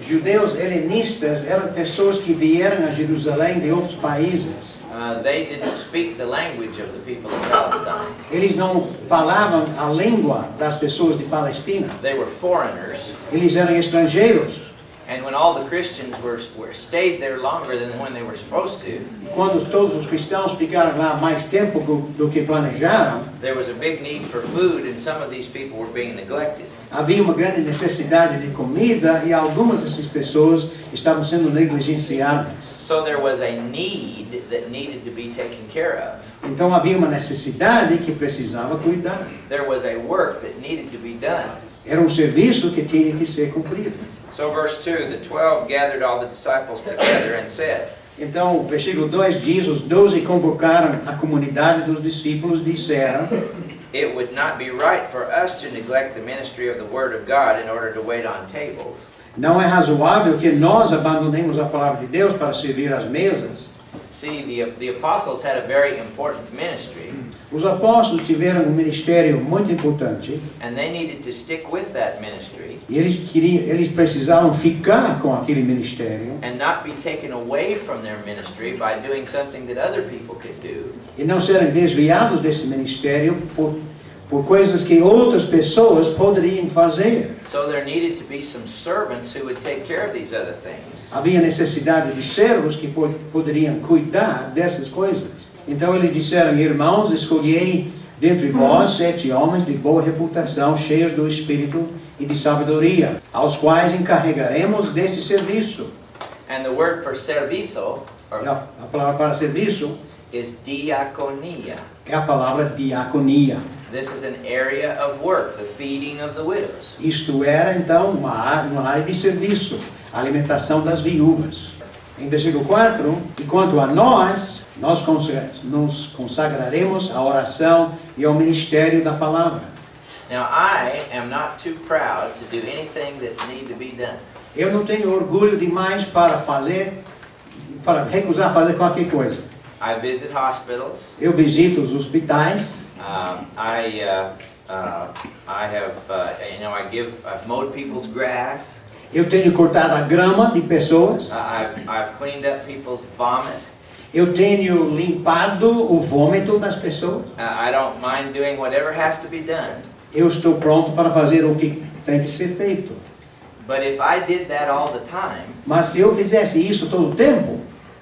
judeus helenistas eram pessoas que vieram a Jerusalém de outros países. They didn't speak the language of the people of Palestine. Eles não falavam a língua das pessoas de Palestina. They were foreigners. Eles eram estrangeiros. And when all the Christians stayed there longer than when they were supposed to, E quando todos os cristãos ficaram lá mais tempo do que planejaram, there was a big need for food, and some of these people were being neglected. havia uma grande necessidade de comida e algumas dessas pessoas estavam sendo negligenciadas. So there was a need that needed to be taken care of. Então havia uma necessidade que precisava cuidar. There was a work that needed to be done. Era serviço que tinha que ser cumprido. So verse 2, the 12 gathered all the disciples together and said, Então, o versículo 2 diz, os 12 convocaram a comunidade dos discípulos e disseram, it would not be right for us to neglect the ministry of the Word of God in order to wait on tables. não é razoável que nós abandonemos a palavra de Deus para servir às mesas. See, the apostles had a very important ministry, Os apóstolos tiveram um ministério muito importante and they needed to stick with that ministry e eles precisavam ficar com aquele ministério and not be taken away from their ministry by doing something that other people could do. e não serem desviados desse ministério por coisas que outras pessoas poderiam fazer. So there needed to be some servants who would take care of these other things. Havia necessidade de servos que poderiam cuidar dessas coisas. Então eles disseram, irmãos, escolhei dentre vós 7 homens de boa reputação, cheios do Espírito e de sabedoria, aos quais encarregaremos deste serviço. And the word for serviço E a palavra para serviço is diaconia. é a palavra diaconia. This is an area of work, the feeding of the widows. Isto era então uma área de serviço, a alimentação das viúvas. Em versículo 4, e quanto a nós nos consagraremos à oração e ao ministério da palavra. Now I am not too proud to do anything that needs to be done. Eu não tenho orgulho demais para recusar fazer qualquer coisa. I visit hospitals. Eu visito os hospitais. I've mowed people's grass. Eu tenho cortado a grama de pessoas. I've cleaned up people's vomit. Eu tenho limpado o vômito das pessoas. I don't mind doing whatever has to be done. Eu estou pronto para fazer o que tem que ser feito. But if I did that all the time, Mas se eu fizesse isso todo o tempo,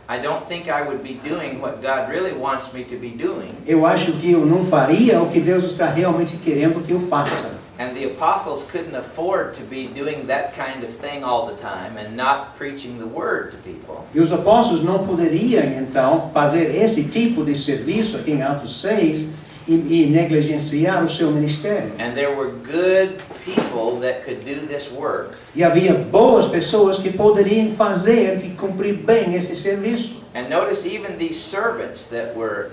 I don't think I would be doing what God really wants me to be doing. eu acho que eu não faria o que Deus está realmente querendo que eu faça. And the apostles couldn't afford to be doing that kind of thing all the time and not preaching the word to people. E os apóstolos não poderiam, então, fazer esse tipo de serviço aqui em Atos 6 e negligenciar o seu ministério. And there were good people that could do this work. E havia boas pessoas que poderiam fazer e cumprir bem esse serviço. And notice even these servants that were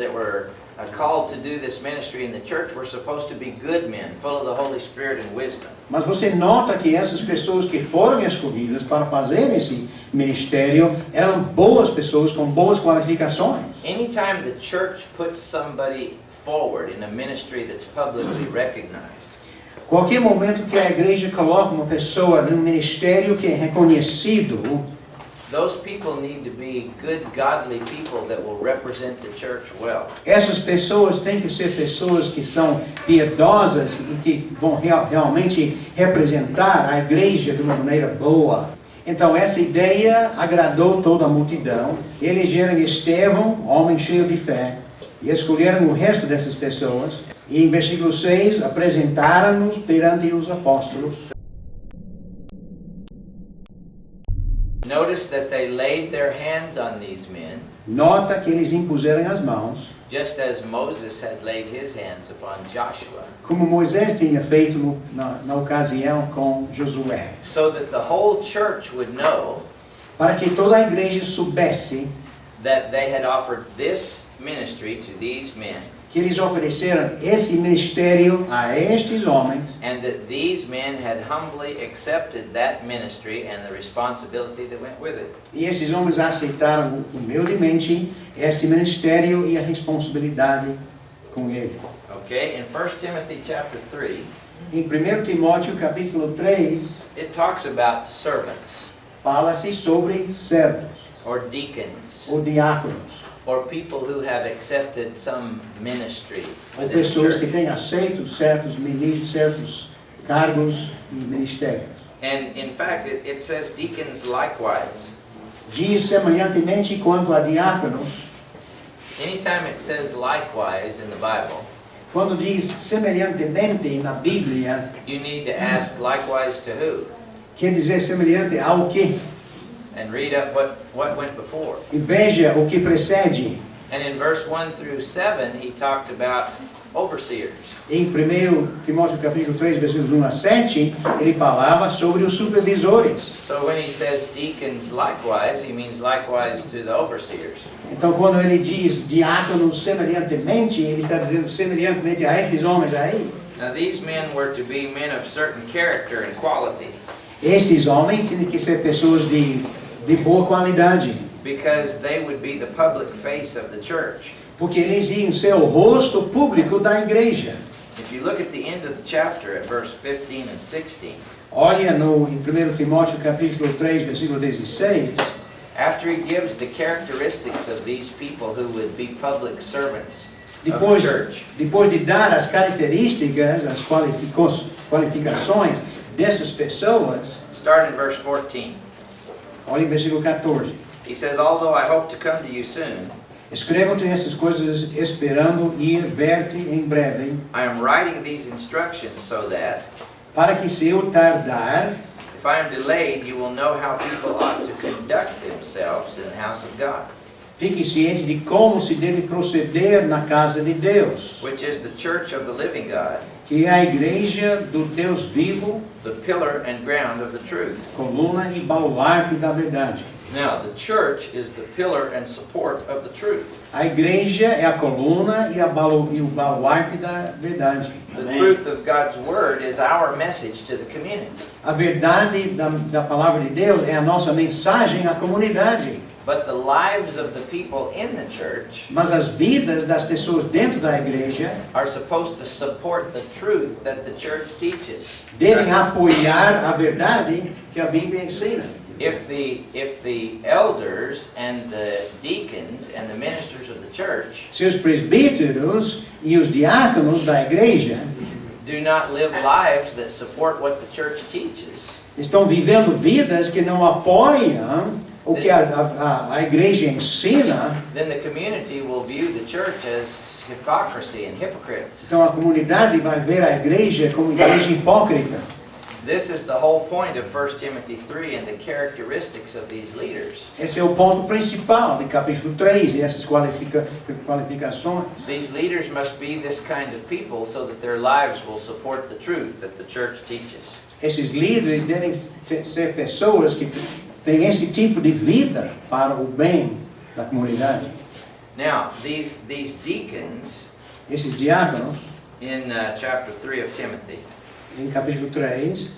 called to do this ministry in the church were supposed to be good men, full of the Holy Spirit and wisdom. Mas você nota que essas pessoas que foram escolhidas para fazer esse ministério eram boas pessoas com boas qualificações. Anytime the church puts somebody forward in a ministry that's publicly recognized, Qualquer momento que a igreja coloca uma pessoa num ministério que é reconhecido, Those people need to be good, godly people that will represent the church well. Essas pessoas têm que ser pessoas que são piedosas e que vão realmente representar a igreja de uma maneira boa. Então essa ideia agradou toda a multidão. Elegeram Estevão, homem cheio de fé, e escolheram o resto dessas pessoas. E em versículo 6, apresentaram-nos perante os apóstolos. Notice that they laid their hands on these men, Nota que eles impuseram as mãos, just as Moses had laid his hands upon Joshua, como Moisés tinha feito na ocasião com Josué, so that the whole church would know para que toda a igreja soubesse that they had offered this ministry to these men, que eles ofereceram esse ministério a estes homens, and that these men had humbly accepted that ministry and the responsibility that went with it. e esses homens aceitaram humildemente esse ministério e a responsabilidade com ele. Okay, in 1 Timothy chapter 3, Em 1 Timóteo capítulo 3, it talks about servants fala-se sobre servos or deacons ou diáconos, or people who have accepted some ministry ou within the pessoas que church. têm aceito certos ministérios, certos cargos e ministérios. And in fact, it says deacons likewise. Diz semelhantemente quanto a diáconos, Anytime it says likewise in the Bible, quando diz semelhantemente na Bíblia, you need to ask likewise to who? quer dizer semelhante ao que? And read up what went before. E veja o que precede. And in verse 1 through 7, he talked about overseers. Em 1 Timóteo capítulo 3, versículos 1 a 7, ele falava sobre os supervisores. So when he says deacons likewise, he means likewise to the overseers. Então, quando ele diz diáconos semelhantemente, ele está dizendo semelhantemente a esses homens aí. Now these men were to be men of certain character and quality, Esses homens tinham que ser pessoas de boa qualidade, because they would be the public face of the church. porque eles iam ser o rosto público da igreja. If you look at the end of the chapter at verse 15 and 16, Olha em 1 Timóteo capítulo 3, versículo 16, after he gives the characteristics of these people who would be public servants of the depois, church, depois de dar as características, as qualificações dessas pessoas, start in verse 14. olha em versículo 14. He says, although I hope to come to you soon, Escrevam-te essas coisas esperando ir ver-te em breve, I am writing these instructions so that, para que se eu tardar, if I am delayed, you will know how people ought to conduct themselves in the house of God, fique ciente de como se deve proceder na casa de Deus, which is the church of the living God, que é a igreja do Deus vivo, the pillar and ground of the truth. coluna e baluarte da verdade. Now, the church is the pillar and support of the truth. A igreja é a coluna e o baluarte da verdade. The truth of God's word is our message to the community. A verdade da palavra de Deus é a nossa mensagem à comunidade. But the lives of the people in the church Mas as vidas das pessoas dentro da igreja are supposed to support the truth that the church teaches. devem apoiar a verdade que a Bíblia ensina. If the elders and the deacons and the ministers of the church Se os presbíteros e os diáconos da igreja do not live lives that support what the church teaches, estão vivendo vidas que não apoiam o que a igreja ensina, then the community will view the church as hypocrisy and hypocrites. então a comunidade vai ver a igreja como igreja hipócrita. This is the whole point of 1 Timothy 3 and the characteristics of these leaders. Esse é o ponto principal de capítulo 3, e essas qualificações. These leaders must be this kind of people so that their lives will support the truth that the church teaches. Esses líderes devem ser pessoas que têm esse tipo de vida para o bem da comunidade. Now, these deacons Esses diáconos, in chapter 3 of Timothy, em capítulo 3,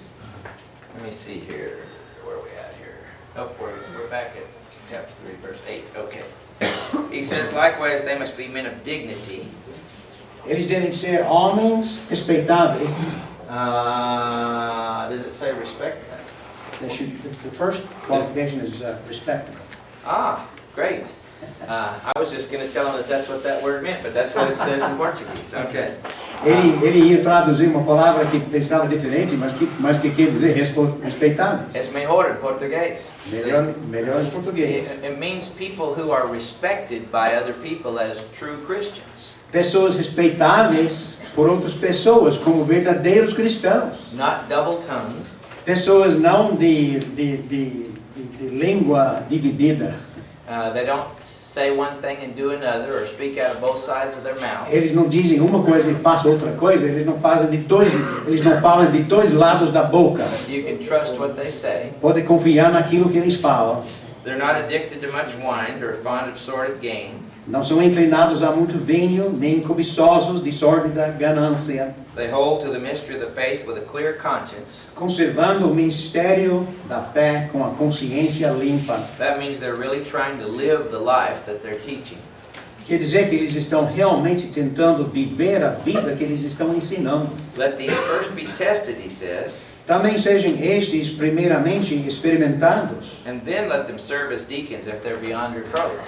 let me see here, where are we at here? Oh, we're back at chapter 3, verse 8, okay. He says, likewise, they must be men of dignity. eles devem ser homens respeitáveis. Does it say respect? The first qualification is respectable. Ah, great. I was just going to tell him that that's what that word meant, but that's what it says in Portuguese. Okay. Ele ia traduzir uma palavra que pensava diferente, mas que quer dizer respeitável. Es mejor en portugués. Melhor em português. It means people who are respected by other people as true Christians. Pessoas respeitáveis por outras pessoas como verdadeiros cristãos. Not double-tongued. Pessoas não de língua dividida. They don't say one thing and do another or speak out of both sides of their mouth. Eles não dizem uma coisa e fazem outra coisa. Eles não falam de dois lados da boca. You can trust what they say. Pode confiar naquilo que eles falam. They're not addicted to much wine or fond of sordid gain. Não são inclinados a muito vinho, nem cobiçosos de sórdida ganância. They hold to the mystery of the faith with a clear conscience. Conservando o mistério da fé com a consciência limpa. That means they're really trying to live the life that they're teaching. Quer dizer que eles estão realmente tentando viver a vida que eles estão ensinando. Let these first be tested, he says. Também sejam estes primeiramente experimentados. And then let them serve as deacons if they're beyond reproach.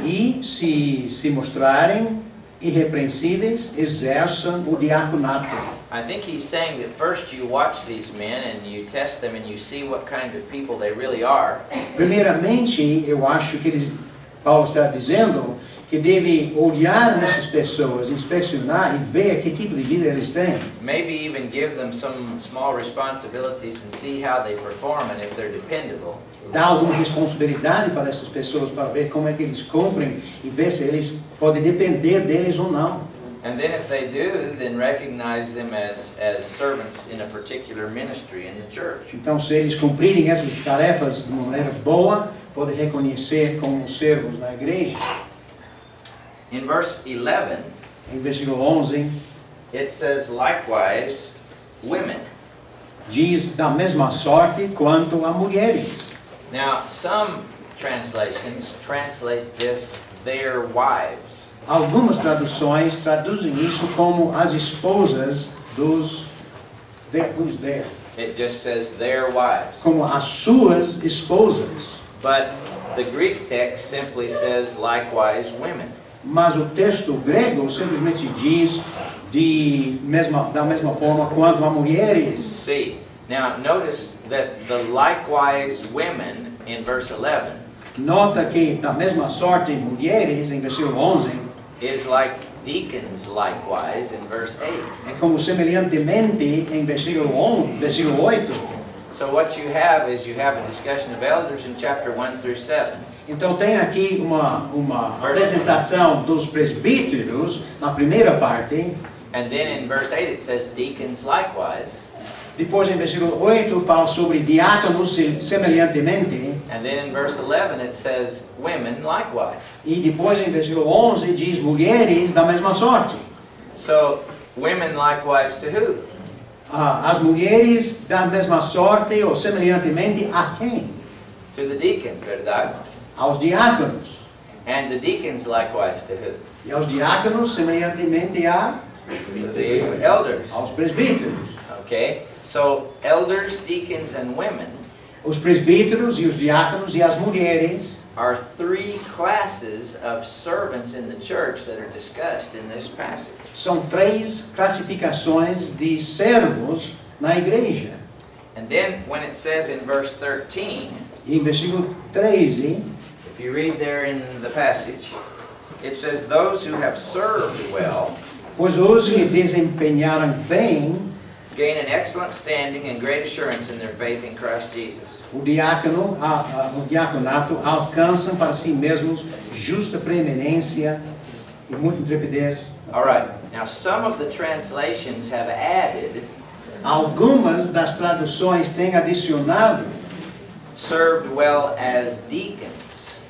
E se mostrarem irrepreensíveis, exerçam o diaconato. I think he's saying that first you watch these men and you test them and you see what kind of people they really are. Primeiramente, eu acho que Paulo está dizendo que deve olhar nessas pessoas, inspecionar e ver que tipo de vida eles têm. Maybe even give them some small responsibilities and see how they perform and if they're dependable. Dar alguma responsabilidade para essas pessoas para ver como é que eles cumprem e ver se eles podem depender deles ou não. And then if they do, then recognize them as servants in a particular ministry in the church. Então, se eles cumprirem essas tarefas de maneira boa, pode reconhecer como servos na igreja. In verse 11, Em versículo 11, it says, likewise, women. diz da mesma sorte quanto a mulheres. Now, some translations translate this, their wives. Algumas traduções traduzem isso como as esposas dos... Who's there? It just says their wives. Como as suas esposas. But the Greek text simply says, likewise, women. Mas o texto grego simplesmente diz da mesma forma quanto a mulheres. See, now notice that the likewise women in verse 11 Nota que da mesma sorte mulheres, em versículo 11, is like deacons likewise in verse 8. é como semelhantemente em versículo 8. So what you have is you have a discussion of elders in chapter 1 through 7. Então tem aqui uma apresentação dos presbíteros na primeira parte. And then in verse 8 it says deacons likewise. Depois em versículo 8 fala sobre diáconos semelhantemente. And then in verse 11 it says women likewise. E depois em versículo 11 diz mulheres da mesma sorte. So women likewise to who? As mulheres da mesma sorte ou semelhantemente a quem? To the deacons, verdade? Aos diáconos. And the deacons likewise to who? E aos diáconos semelhantemente To the elders. aos presbíteros. Okay? So elders, deacons, and women Os presbíteros e os diáconos e as mulheres are three classes of servants in the church that are discussed in this passage. são três classificações de servos na igreja. And then when it says in verse 13, E em versículo 13, if you read there in the passage, it says, those who have served well pois os que desempenharam bem gain an excellent standing and great assurance in their faith in Christ Jesus. o diaconato alcançam para si mesmos justa preeminência e muita intrepidez. All right. Now some of the translations have added Algumas das traduções têm adicionado served well as deacons.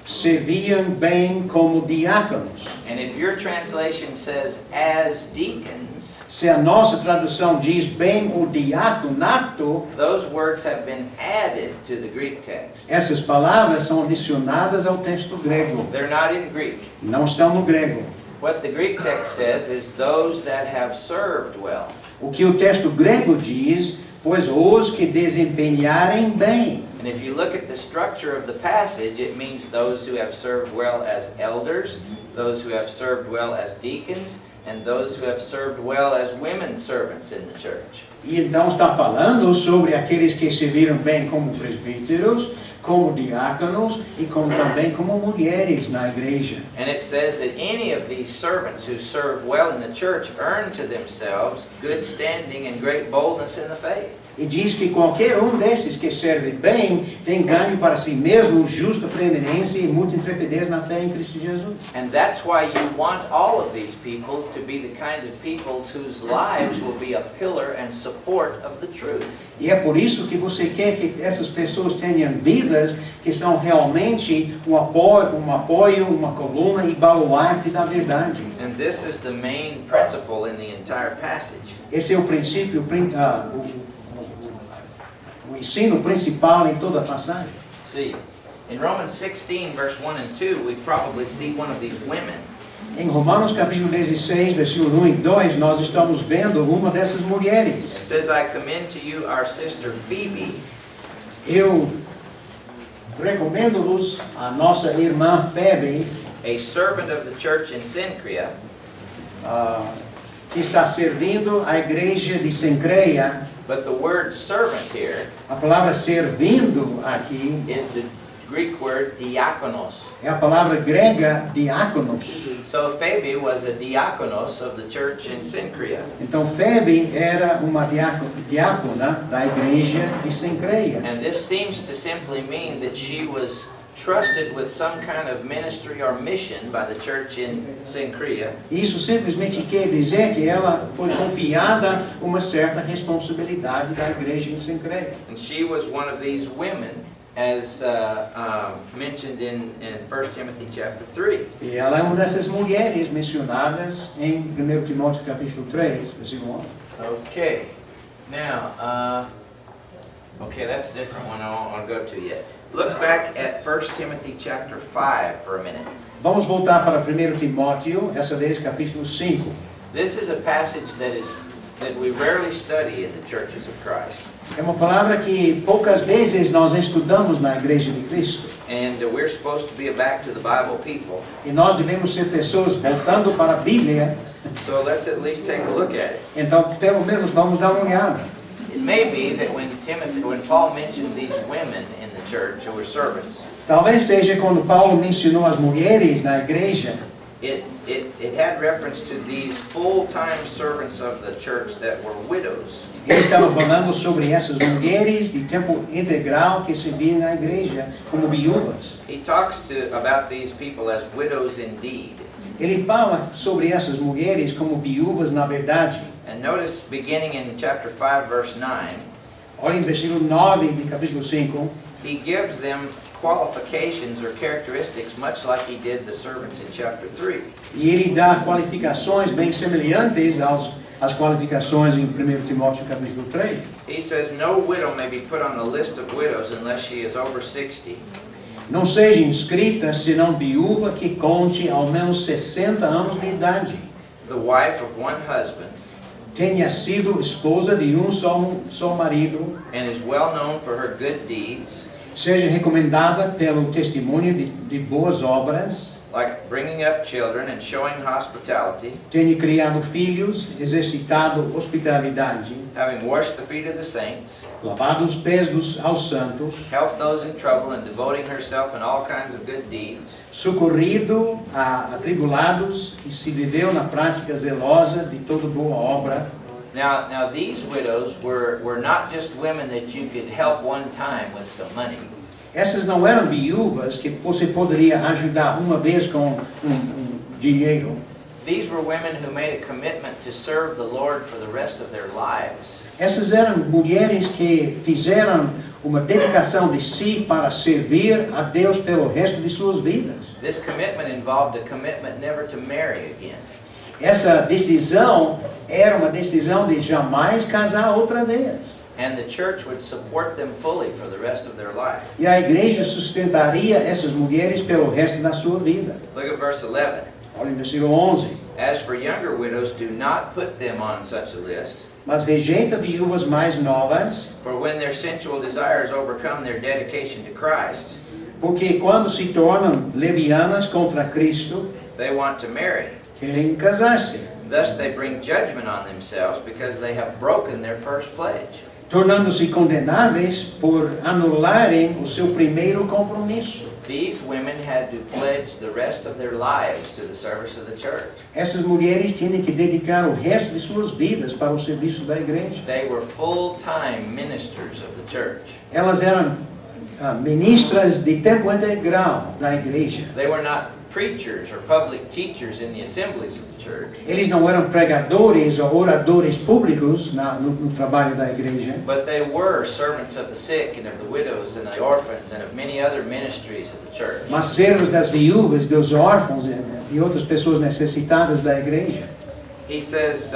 serviam bem como diáconos. And if your translation says as deacons, Se a nossa tradução diz bem o diaconato, those words have been added to the Greek text. essas palavras são adicionadas ao texto grego. They're not in Greek. Não estão no grego. What the Greek text says is those that have served well. O que o texto grego diz, pois os que desempenharem bem. And if you look at the structure of the passage, it means those who have served well as elders, those who have served well as deacons, and those who have served well as women servants in the church. E então está falando sobre aqueles que serviram bem como presbíteros, como diáconos e como também como mulheres na igreja. And it says that any of these servants who serve well in the church earn to themselves good standing and great boldness in the faith. E diz que qualquer desses que serve bem tem ganho para si mesmo justa preeminência e muita intrepidez na fé em Cristo Jesus. And that's why you want all of these people to be the kind of people whose lives will be a pillar and support of the truth. E é por isso que você quer que essas pessoas tenham vidas que são realmente um apoio, uma coluna e baluarte da verdade. And this is the main principle in the entire passage. Esse é o princípio, o ensino principal em toda a passagem. See, in Romans 16, verse 1 and 2, we probably see one of these women. Em Romanos capítulo 16, versículo 1 e 2, nós estamos vendo uma dessas mulheres. It says, I commend to you our sister Phoebe, Eu recomendo-vos a nossa irmã Febe, a servant of the church in Cenchrea, que está servindo a igreja de Cencreia. but the word servant here A palavra servindo aqui is the Greek word diakonos. é a palavra grega diáconos. So Phoebe was a diakonos of the church in Cenchrea. Então Febe era uma diácona da igreja de Cencreia. And this seems to simply mean that she was trusted with some kind of ministry or mission by the church in Cenchrea. Isso simplesmente quer dizer que ela foi confiada uma certa responsabilidade da igreja em Cencreia. And she was one of these women, as mentioned in 1 Timothy chapter 3. E ela é uma dessas mulheres mencionadas em 1 Timóteo capítulo 3, versículo 1. Okay, now, okay, that's a different one I don't want to go to yet. Look back at 1 Timothy chapter 5 for a minute. Vamos voltar para 1 Timóteo, essa vez capítulo 5. This is a passage that we rarely study in the churches of Christ. É uma palavra que poucas vezes nós estudamos na igreja de Cristo. And we're supposed to be a back to the Bible people. E nós devemos ser pessoas voltando para a Bíblia. So let's at least take a look at it. Então, pelo menos, vamos dar uma olhada. It may be that when Paul mentioned these women in the church who were servants, Talvez seja quando Paulo mencionou as mulheres na igreja, it had reference to these full-time servants of the church that were widows. ele estava falando sobre essas mulheres de tempo integral que serviam na igreja como viúvas. He talks about these people as widows indeed. Ele fala sobre essas mulheres como viúvas na verdade. And notice beginning in chapter 5 verse 9, Olha em versículo 9 de capítulo 5, he gives them qualifications or characteristics much like he did the servants in chapter 3. e ele dá qualificações bem semelhantes às qualificações em 1 Timóteo capítulo 3. He says no widow may be put on the list of widows unless she is over 60. Não seja inscrita senão viúva que conte ao menos 60 anos de idade. The wife of one husband, Tenha sido esposa de só marido, and is well known for her good deeds, seja recomendada pelo testemunho de boas obras, like bringing up children and showing hospitality, tenha criado filhos, exercitado hospitalidade, having washed the feet of the saints, lavado os pés aos santos, helped those in trouble, and devoting herself in all kinds of good deeds. socorrido a atribulados e se viveu na prática zelosa de toda boa obra. Now these widows were not just women that you could help one time with some money. Essas não eram viúvas que você poderia ajudar uma vez com dinheiro. These were women who made a commitment to serve the Lord for the rest of their lives. Essas eram mulheres que fizeram uma dedicação de si para servir a Deus pelo resto de suas vidas. This commitment involved a commitment never to marry again. Essa decisão era uma decisão de jamais casar outra vez. And the church would support them fully for the rest of their life. E a igreja sustentaria essas mulheres pelo resto da sua vida. Look at verse 11. Olha em versículo 11. As for younger widows, do not put them on such a list, mas rejeita viúvas mais novas, for when their sensual desires overcome their dedication to Christ, porque quando se tornam levianas contra Cristo, they want to marry. querem casar-se, Thus they bring judgment on themselves because they have broken their first pledge. tornando-se condenáveis por anularem o seu primeiro compromisso. These women had to pledge the rest of their lives to the service of the church. Essas mulheres tinham que dedicar o resto de suas vidas para o serviço da igreja. They were full-time ministers of the church. Elas eram ministras de tempo integral da igreja. They were not preachers or public teachers in the assemblies of the church, Eles não eram pregadores ou oradores públicos no trabalho da igreja, but they were servants of the sick and of the widows and the orphans and of many other ministries of the church. mas servos das viúvas, dos órfãos e outras pessoas necessitadas da igreja. He says,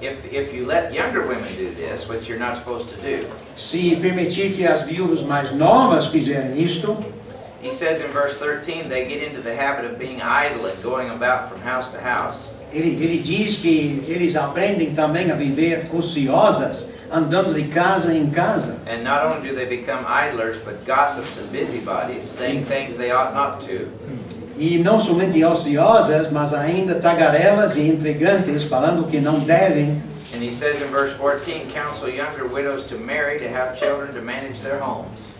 if you let younger women do this, which you're not supposed to do, Se permitir que as viúvas mais novas fizerem isto, he says in verse 13, they get into the habit of being idle and going about from house to house. ele diz que eles aprendem também a viver ociosas, andando de casa em casa. And not only do they become idlers, but gossips and busybodies, saying things they ought not to. E não somente ociosas, mas ainda tagarelas e intrigantes, falando que não devem. And he says in verse 14, counsel younger widows to marry, to have children, to manage their homes.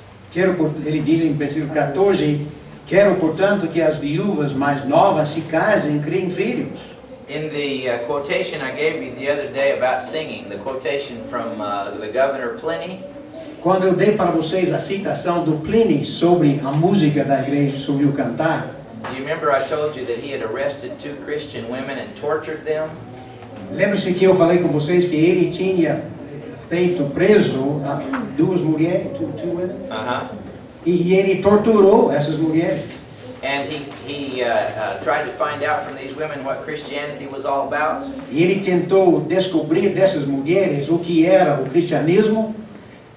Ele diz em versículo 14, quero, portanto, que as viúvas mais novas se casem e criem filhos. In the quotation I gave you the other day about singing, the quotation from the Governor Pliny, Quando eu dei para vocês a citação do Pliny sobre a música da igreja, sobre o cantar, do you remember I told you that he had arrested 2 Christian women and tortured them? lembre-se que eu falei com vocês que ele tinha feito preso a 2 mulheres, two women, Uh-huh. e ele torturou essas mulheres. And he tried to find out from these women what Christianity was all about. E ele tentou descobrir dessas mulheres o que era o cristianismo,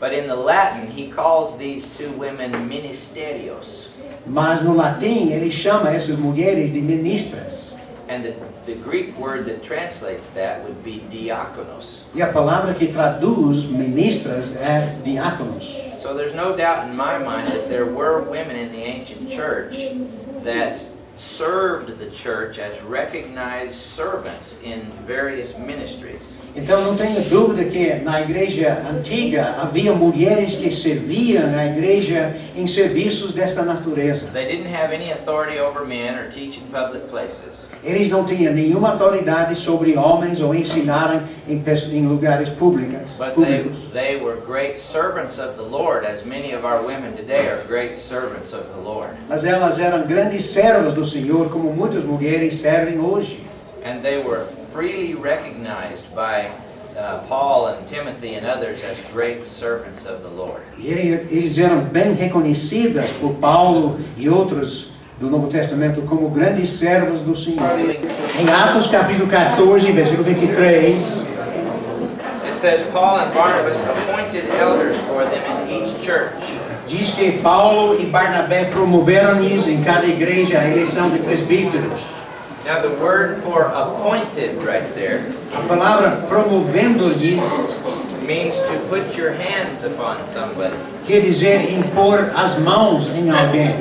But in the Latin, he calls these 2 women ministerios. mas no latim ele chama essas mulheres de ministras. And the Greek word that translates that would be diakonos. E a palavra que traduz ministras é diáconos. So there's no doubt in my mind that there were women in the ancient church that served the church as recognized servants in various ministries. Então não tenha dúvida que na igreja antiga havia mulheres que serviam a igreja em serviços desta natureza. They didn't have any authority over men or teach in public places. Eles não tinham nenhuma autoridade sobre homens ou ensinaram em lugares públicos. But they were great servants of the Lord, as many of our women today are great servants of the Lord. Mas elas eram grandes servas do Senhor, como muitas mulheres servem hoje. And they were freely recognized by Paul and Timothy and others as great servants of the Lord. E eles eram bem reconhecidas por Paulo e outros do Novo Testamento como grandes servas do Senhor. Em Atos capítulo 14, versículo 23, It says, Paul and Barnabas appointed elders for them in each church. diz que Paulo e Barnabé promoveram-lhes em cada igreja a eleição de presbíteros. Now the word for appointed right there A palavra promovendo-lhes means to put your hands upon somebody. quer dizer impor as mãos em alguém.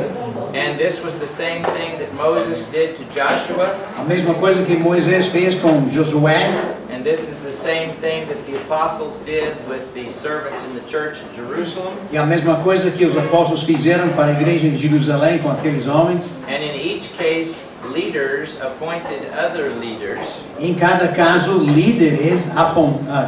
And this was the same thing that Moses did to Joshua. A mesma coisa que Moisés fez com Josué. And this is the same thing that the apostles did with the servants in the church in Jerusalem. E a mesma coisa que os apóstolos fizeram para a igreja de Jerusalém com aqueles homens. And in each case, leaders appointed other leaders Em cada caso, líderes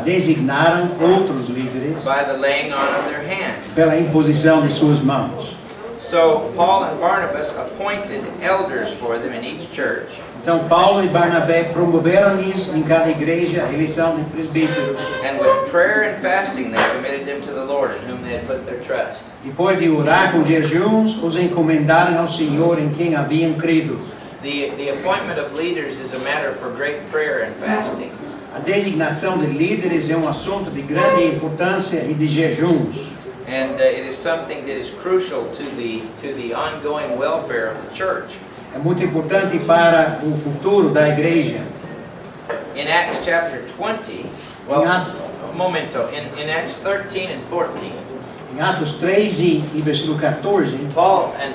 designaram outros líderes by the laying on of their hands. pela imposição de suas mãos. So Paul and Barnabas appointed elders for them in each church. Então, Paulo e Barnabé promoveram-lhes em cada igreja a eleição de presbíteros. And with prayer and fasting, they committed them to the Lord in whom they had put their trust. Depois de orar com jejuns, os encomendaram ao Senhor em quem haviam crido. The appointment of leaders is a matter for great prayer and fasting. A designação de líderes é um assunto de grande importância e de jejuns. And it is something that is crucial to the ongoing welfare of the church. É muito importante para o futuro da igreja. In Acts chapter 20, Em Atos, momento. In Acts 13 and 14, Em Atos 13 e versículo 14, Paul and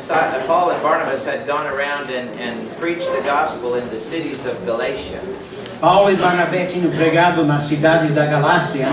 Barnabas had gone around and preached the gospel in the cities of Galatia. Paulo e Barnabé tinham pregado nas cidades da Galácia.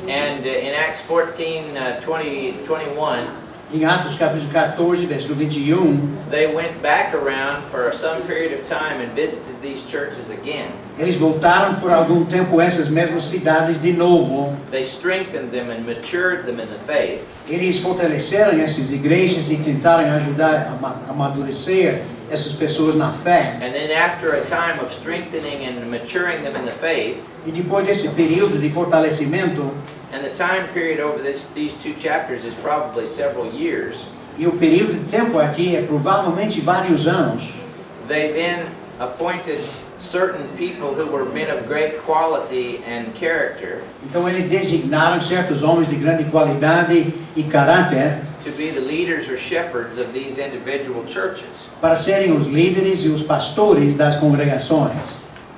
And in Acts 14, 21, Em Atos capítulo 14, versículo 21, they went back around for some period of time and visited these churches again. eles voltaram por algum tempo a essas mesmas cidades de novo. They strengthened them and matured them in the faith. Eles fortaleceram essas igrejas e tentaram ajudar a amadurecer essas pessoas na fé. And then after a time of strengthening and maturing them in the faith, E depois desse período de fortalecimento, and the time period over these two chapters is probably several years, e o período de tempo aqui é provavelmente vários anos, they then appointed certain people who were men of great quality and character então eles designaram certos homens de grande qualidade e caráter to be the leaders or shepherds of these individual churches. para serem os líderes e os pastores das congregações.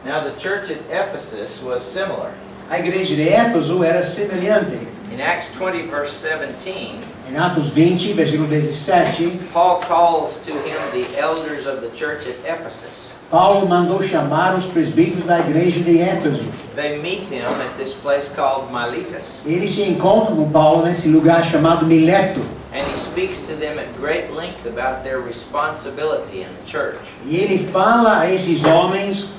Now the church at Ephesus was similar. A igreja de Éfeso era semelhante. In Acts 20 verse 17, Em Atos 20, versículo 17, Paul calls to him the elders of the church at Ephesus. Paulo mandou chamar os presbíteros da igreja de Éfeso. They meet him at this place called Miletus, Eles se encontram com Paulo nesse lugar chamado Mileto. and he speaks to them at great length about their responsibility in the church. E ele fala a esses homens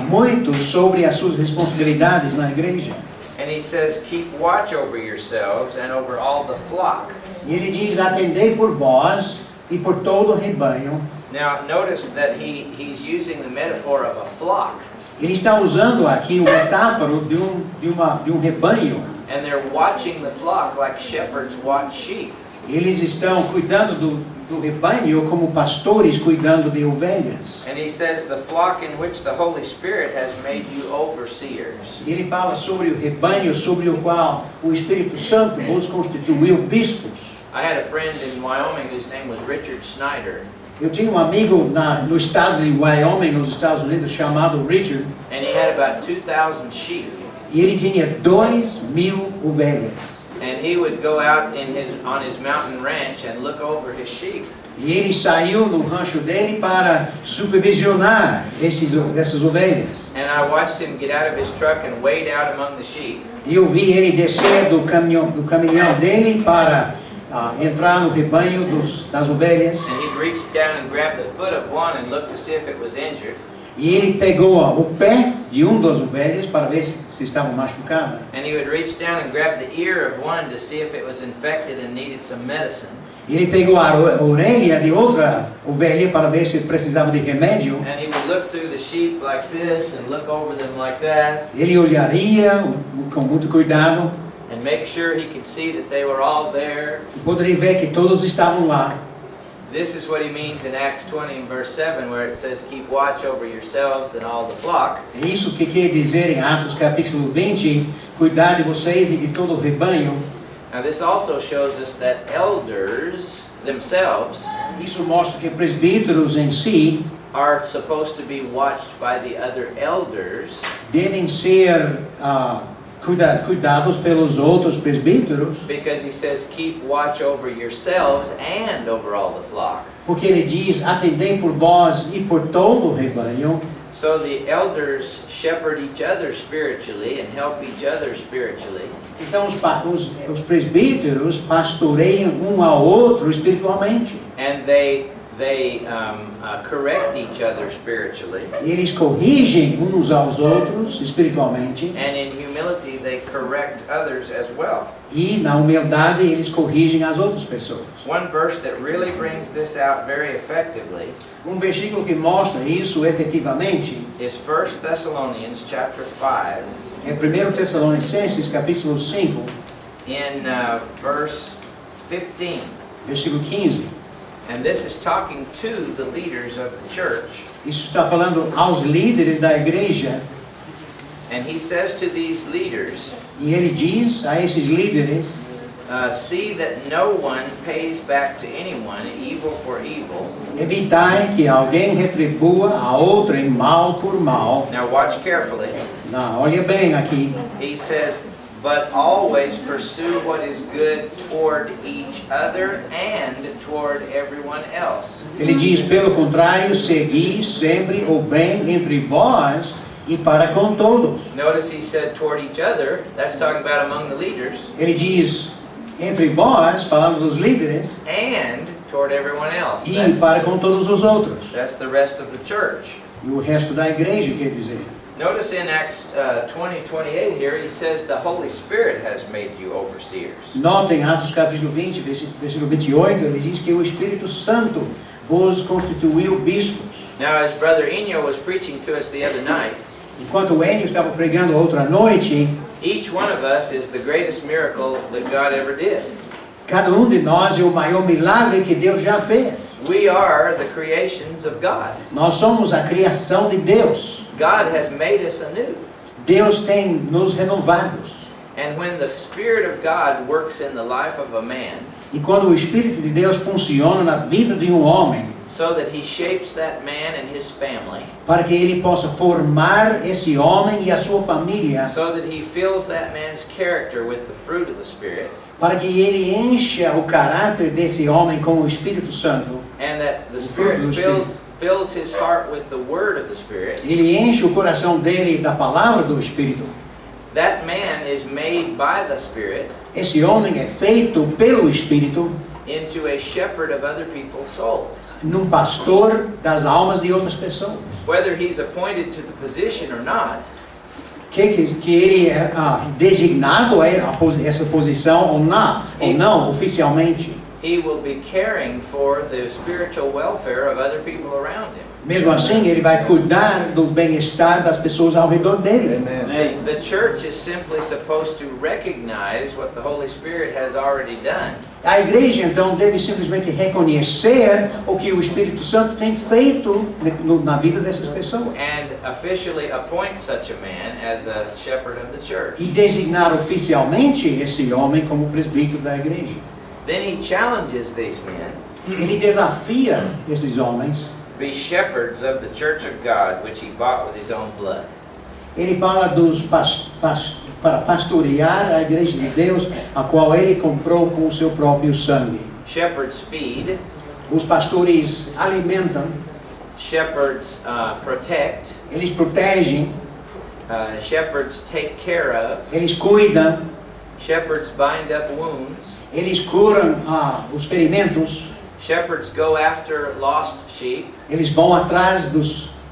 muito sobre as suas responsabilidades na igreja. And he says, keep watch over yourselves and over all the flock. E ele diz, atendei por vós e por todo o rebanho. Now notice that he's using the metaphor of a flock, Ele está usando aqui o metáforo de um rebanho. and they're watching the flock like shepherds watch sheep. Eles estão cuidando do rebanho como pastores cuidando de ovelhas. And he says, the flock in which the Holy Spirit has made you overseers. Ele fala sobre o rebanho sobre o qual o Espírito Santo os constituiu bispos. I had a friend in Wyoming whose name was Richard Snyder, Eu tinha um amigo no estado de Wyoming, nos Estados Unidos, chamado Richard, and he had about 2,000 sheep. e ele tinha 2.000 ovelhas. And he would go out on his mountain ranch and look over his sheep. E ele saiu no rancho dele para supervisionar essas ovelhas. And I watched him get out of his truck and wade out among the sheep. E eu vi ele descer do caminhão dele para entrar no rebanho das ovelhas. And he'd reach down and grab the foot of one and look to see if it was injured. E ele pegou o pé de das ovelhas para ver se estava machucada. And he would reach down and grab the ear of one to see if it was infected and needed some medicine. E ele pegou a orelha de outra ovelha para ver se precisava de remédio. And he would look through the sheep like this and look over them like that Ele olharia com muito cuidado and make sure he could see that they were all there. e poderia ver que todos estavam lá. This is what he means in Acts 20 and verse 7, where it says, keep watch over yourselves and all the flock. É isso que quer dizer em Atos capítulo 20, cuidar de vocês e de todo o rebanho. Now this also shows us that elders themselves Isso mostra que presbíteros em si are supposed to be watched by the other elders devem ser cuidados pelos outros presbíteros, because he says, keep watch over yourselves and over all the flock. porque ele diz, atendei por vós e por todo o rebanho. So the elders shepherd each other spiritually and help each other spiritually. Então os presbíteros pastoreiam um ao outro espiritualmente. And they correct each other spiritually. E eles corrigem uns aos outros espiritualmente. And in humility they correct others as well. E na humildade eles corrigem as outras pessoas. One verse that really brings this out very effectively Versículo que mostra isso efetivamente is 1 Thessalonians chapter 5 é 1 Tessalonicenses capítulo 5, in verse 15. versículo 15. And this is talking to the leaders of the church. Isso está falando aos líderes da igreja. And he says to these leaders, E ele diz a esses líderes, see that no one pays back to anyone evil for evil. evitai que alguém retribua a outrem mal por mal. Now watch carefully. Não, olha bem aqui. He says, but always pursue what is good toward each other and toward everyone else. Ele diz, pelo contrário, segui sempre o bem entre vós e para com todos. Notice he said toward each other. That's talking about among the leaders. Ele diz, entre vós, falando dos líderes, And toward everyone else. e para com todos os outros. That's the rest of the church. E o resto da igreja, quer dizer. Notice in Acts 20:28 here, he says the Holy Spirit has made you overseers. Notem, Atos capítulo 20, versículo 28, ele diz que o Espírito Santo vos constituiu bispos. Now, as Brother Eno was preaching to us the other night, Enquanto o Enio estava pregando outra noite, each one of us is the greatest miracle that God ever did. cada de nós é o maior milagre que Deus já fez. We are the creations of God. Nós somos a criação de Deus. God has made us anew. Deus tem nos renovados. And when the Spirit of God works in the life of a man, E quando o Espírito de Deus funciona na vida de homem, so that he shapes that man and his family, para que ele possa formar esse homem e a sua família, so that he fills that man's character with the fruit of the Spirit, para que ele encha o caráter desse homem com o Espírito Santo, and that the O fruto do Spirit Espírito. fills his heart with the word of the Spirit, ele enche o coração dele da palavra do Espírito. that man is made by the Spirit Esse homem é feito pelo Espírito into a shepherd of other people's souls. num pastor das almas de outras pessoas. Whether he's appointed to the position or not, Que ele é designado a essa posição ou não oficialmente. he will be caring for the spiritual welfare of other people around him. Mesmo assim, ele vai cuidar do bem-estar das pessoas ao redor dele. Amen. The church is simply supposed to recognize what the Holy Spirit has already done. A igreja, então, deve simplesmente reconhecer o que o Espírito Santo tem feito na vida dessas pessoas. And officially appoint such a man as a shepherd of the church. E designar oficialmente esse homem como presbítero da igreja. Then he challenges these men Ele desafia esses homens. to be shepherds of the church of God, which he bought with his own blood. Ele fala para pastorear a igreja de Deus, a qual ele comprou com o seu próprio sangue. Shepherds feed, Os pastores alimentam, shepherds protect, eles protegem, shepherds take care of, eles cuidam, shepherds bind up wounds, eles curam os ferimentos, shepherds go after lost sheep. eles vão atrás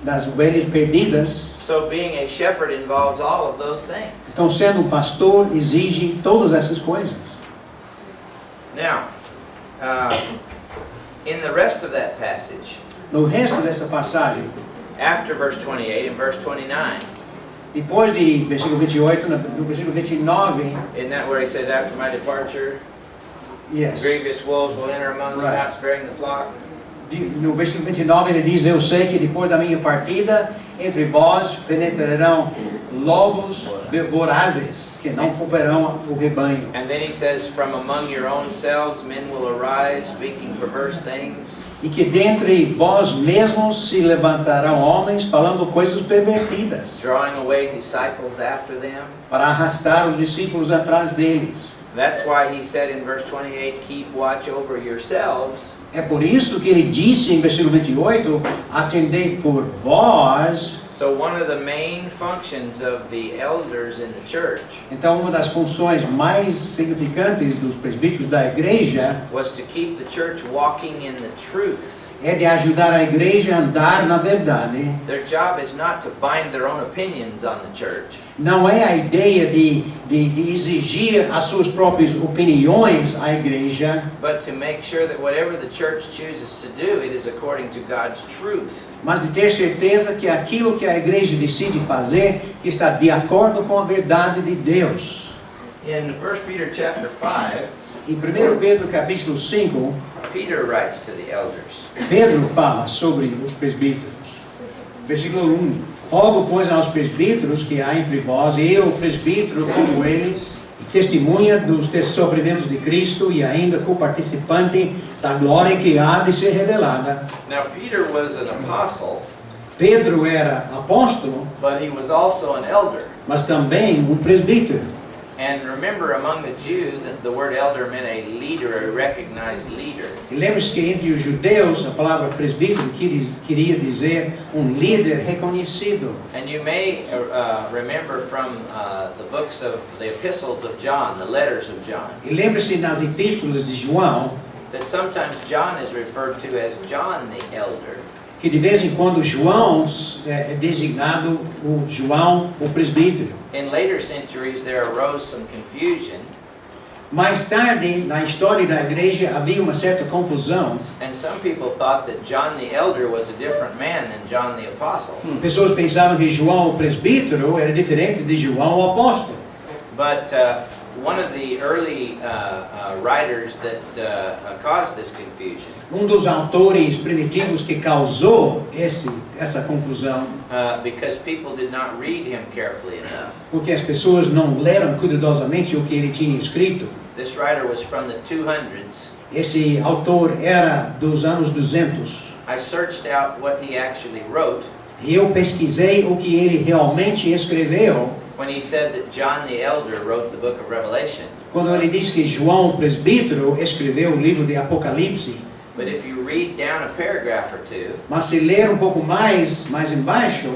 das ovelhas perdidas. So being a shepherd involves all of those things. Então, sendo pastor exige todas essas coisas. Now, in the rest of that passage, No resto dessa passagem, after verse 28 and verse 29, depois de versículo 28, no versículo 29, isn't that where he says, after my departure, yes. grievous wolves will enter among them, Right. not sparing the flock? No versículo 29 ele diz, eu sei que depois da minha partida, entre vós penetrarão lobos vorazes, que não pouparão o rebanho. And then he says, from among your own selves men will arise, speaking perverse things. E que dentre vós mesmos se levantarão homens falando coisas pervertidas, Drawing away disciples after them. para arrastar os discípulos atrás deles. That's why he said in verse 28, keep watch over yourselves. É por isso que ele disse em versículo 28, atendei por vós. So one of the main functions of the elders in the church Então, uma das funções mais significantes dos presbíteros da igreja was to keep the church walking in the truth. é de ajudar a igreja a andar na verdade. Their job is not to bind their own opinions on the church, Não é a ideia de exigir as suas próprias opiniões à igreja, but to make sure that whatever the church chooses to do, it is according to God's truth. mas de ter certeza que aquilo que a igreja decide fazer está de acordo com a verdade de Deus. In 1 Peter chapter 5, Em 1 Pedro capítulo 5, Peter writes to the elders. Pedro fala sobre os presbíteros. Versículo 1. Rogo, pois, aos presbíteros que há entre vós, eu, presbítero, como eles, testemunha dos sofrimentos de Cristo e ainda co-participante da glória que há de ser revelada. Now Peter was an apostle, Pedro era apóstolo, but he was also an elder. mas também um presbítero. And remember, among the Jews, the word elder meant a leader, a recognized leader. E lembre-se que entre os judeus a palavra presbítero queria dizer líder reconhecido. And you may remember from the books of the epistles of John, the letters of John, E lembre-se nas epístolas de João that sometimes John is referred to as John the elder. que de vez em quando João é designado o João o presbítero. In later centuries, there arose some confusion, Mais tarde, na história da igreja, havia uma certa confusão. and some people thought that John the elder was a different man than John the apostle. Pessoas pensavam que João o presbítero era diferente de João o apóstolo. But one of the early writers that caused this confusion, Dos autores primitivos que causou essa confusão, because people did not read him carefully enough. porque as pessoas não leram cuidadosamente o que ele tinha escrito. This writer was from the 200s. Esse autor era dos anos 200. I searched out what he actually wrote E eu pesquisei o que ele realmente escreveu when he said that John the elder wrote the book of Revelation. quando ele diz que João o presbítero escreveu o livro de Apocalipse. But if you read down a paragraph or two, Mas se ler um pouco mais embaixo,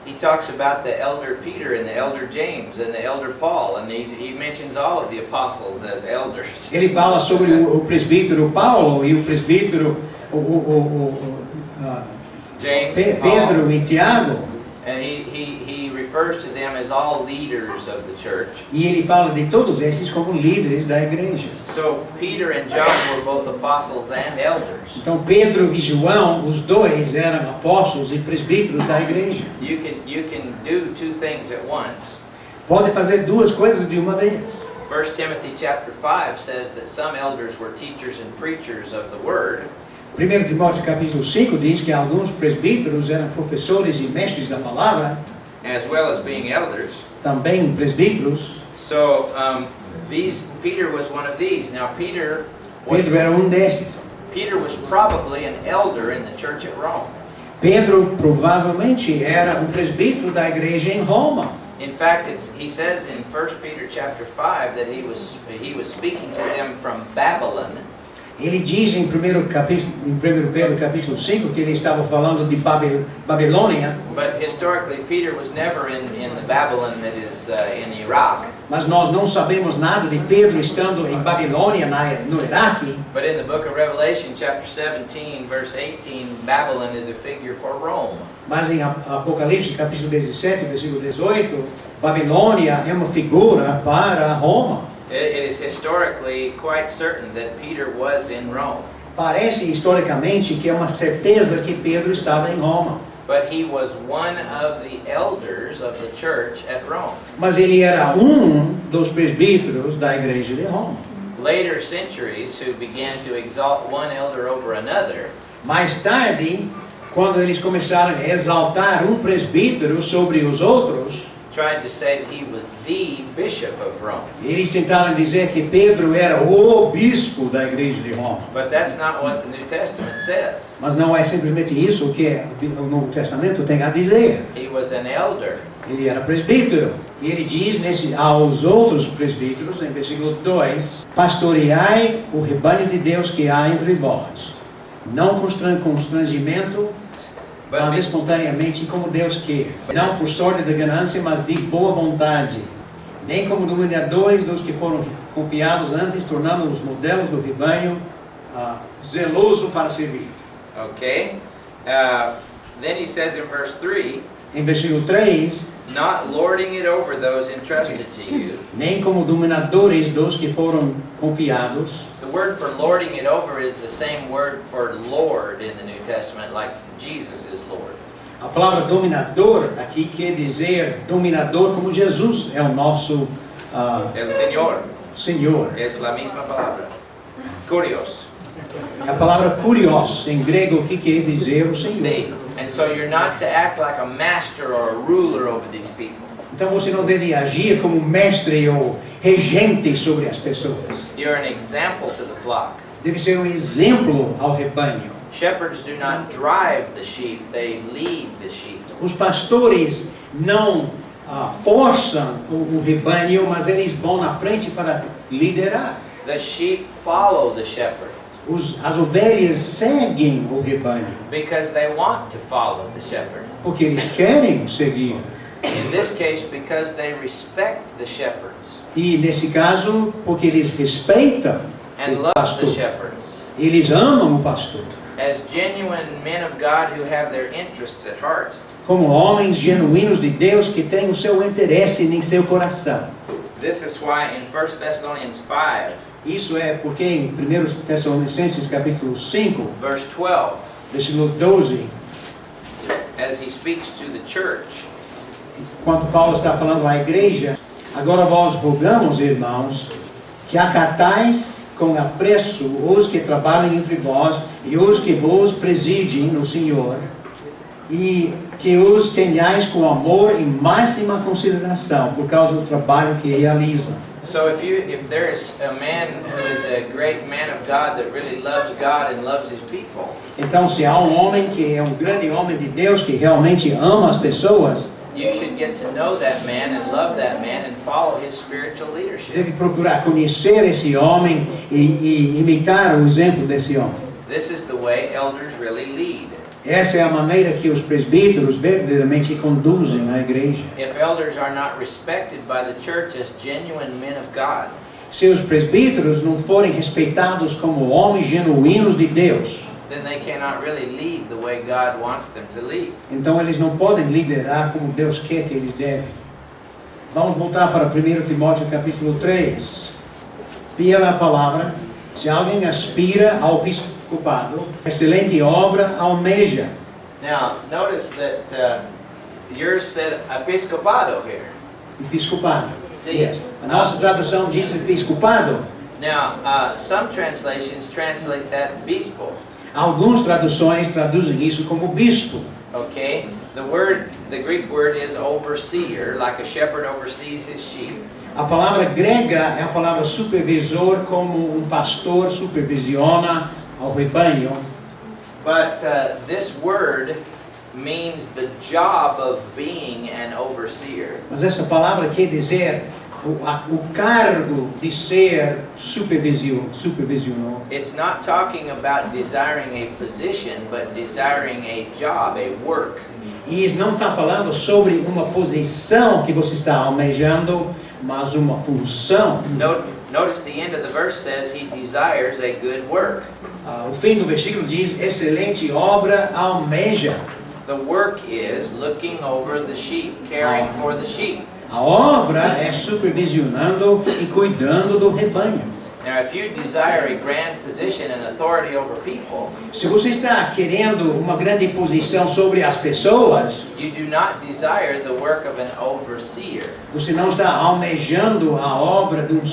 he talks about the elder Peter and the elder James and the elder Paul, and he mentions all of the apostles as elders. ele fala sobre o presbítero Paulo e o presbítero James, and Paul, Pedro e Tiago. and he refers to them as all leaders of the church. E ele fala de todos esses como líderes da igreja. So Peter and John were both apostles and elders. Então Pedro e João, os dois eram apóstolos e presbíteros da igreja. You can do two things at once. Pode fazer duas coisas de uma vez. 1 Timothy chapter 5 says that some elders were teachers and preachers of the word. 1 Timóteo capítulo 5 diz que alguns presbíteros eram professores e mestres da palavra, as well as being elders. também presbíteros. So Peter was one of these. Now Peter Pedro era desses. was probably an elder in the church at Rome. Pedro provavelmente era presbítero da igreja em Roma. In fact, he says in 1 Peter chapter 5 that he was speaking to them from Babylon. Ele diz em 1 Pedro capítulo 5 que ele estava falando de Babilônia, But historically, Peter was never in the Babylon that is in Iraq. mas nós não sabemos nada de Pedro estando em Babilônia, no Iraque. But in the book of Revelation, chapter 17, verse 18, Babylon is a figure for Rome. Mas em Apocalipse capítulo 17, versículo 18, Babilônia é uma figura para Roma. It is historically quite certain that Peter was in Rome. Parece historicamente que é uma certeza que Pedro estava em Roma. But he was one of the elders of the church at Rome. Mas ele era dos presbíteros da igreja de Roma. Later centuries who began to exalt one elder over another, Mais tarde, quando eles começaram a exaltar presbítero sobre os outros, tried to say that he was the bishop of Rome. eles tentaram dizer que Pedro era o bispo da igreja de Roma. But that's not what the New Testament says. Mas não é simplesmente isso que o Novo Testamento tem a dizer. He was an elder. Ele era presbítero. E ele diz aos outros presbíteros, em versículo 2, pastoreai o rebanho de Deus que há entre vós. Não com constrangimento, mas espontaneamente como Deus quer. Não por sorte da ganância, mas de boa vontade. Nem como dominadores dos que foram confiados antes, tornando-os modelos do rebanho, zeloso para servir. Okay? Then he says in verse 3, Em versículo 3, not lording it over those entrusted to you. nem como dominadores dos que foram confiados. The word for lording it over is the same word for Lord in the New Testament, like Jesus is Lord. A palavra dominador aqui quer dizer dominador como Jesus é o nosso El Señor Senhor. es la misma palabra. Kurios. A palavra kurios em grego que quer dizer o Senhor. See? And so you're not to act like a master or a ruler over these people. Então você não deve agir como mestre ou regente sobre as pessoas. You're an example to the flock. Deve ser exemplo ao rebanho. Shepherds do not drive the sheep, they lead the sheep. Os pastores não forçam o rebanho, mas eles vão na frente para liderar. The sheep follow the shepherd As ovelhas seguem o rebanho, because they want to follow the shepherd. porque eles querem seguir. In this case, because they respect the shepherds E nesse caso, porque eles respeitam and o love the pastor. shepherds. Eles amam o pastor. As genuine men of God who have their interests at heart, Como homens genuínos de Deus que têm o seu interesse em seu coração. this is why in 1 Thessalonians 5, Isso é porque em 1 Tessalonicenses capítulo 5, verse 12, versículo 12, as he speaks to the church, quando Paulo está falando à igreja, agora vós rogamos, irmãos, que acatais com apreço os que trabalham entre vós e os que vos presidem no Senhor, e que os tenhais com amor e máxima consideração por causa do trabalho que realizam. so if there is a man who is a great man of God that really loves God and loves his people, Então, se há um homem que é um grande homem de Deus que realmente ama as pessoas, you should get to know that man and love that man and follow his spiritual leadership. deve procurar conhecer esse homem e imitar o exemplo desse homem. This is the way elders really lead. Essa é a maneira que os presbíteros verdadeiramente conduzem a igreja. If elders are not respected by the church as genuine men of God, Se os presbíteros não forem respeitados como homens genuínos de Deus, then they cannot really lead the way God wants them to lead. então eles não podem liderar como Deus quer que eles devem. Vamos voltar para 1 Timóteo capítulo 3. Fiel à palavra, se alguém aspira ao episcopado, excelente obra almeja. Now, notice that yours said episcopado here. Episcopado. See? Yes. A nossa tradução diz episcopado. Now, some translations translate that bispo. Algumas traduções traduzem isso como bispo. Okay? The Greek word is overseer, like a shepherd oversees his sheep. A palavra grega é a palavra supervisor, como um pastor supervisiona ao rebanho. But this word means the job of being an overseer. Mas essa palavra quer dizer o cargo de ser supervisionador. It's not talking about desiring a position, but desiring a job, a work. E não está falando sobre uma posição que você está almejando, mas uma função. Notice the end of the verse says he desires a good work. O fim do versículo diz, excelente obra almeja. The work is looking over the sheep, caring for the sheep. A obra é supervisionando e cuidando do rebanho. Now, if you desire a grand position and authority over people, Se você está querendo uma grande posição sobre as pessoas, you do not desire the work of an overseer. você não está almejando a obra de um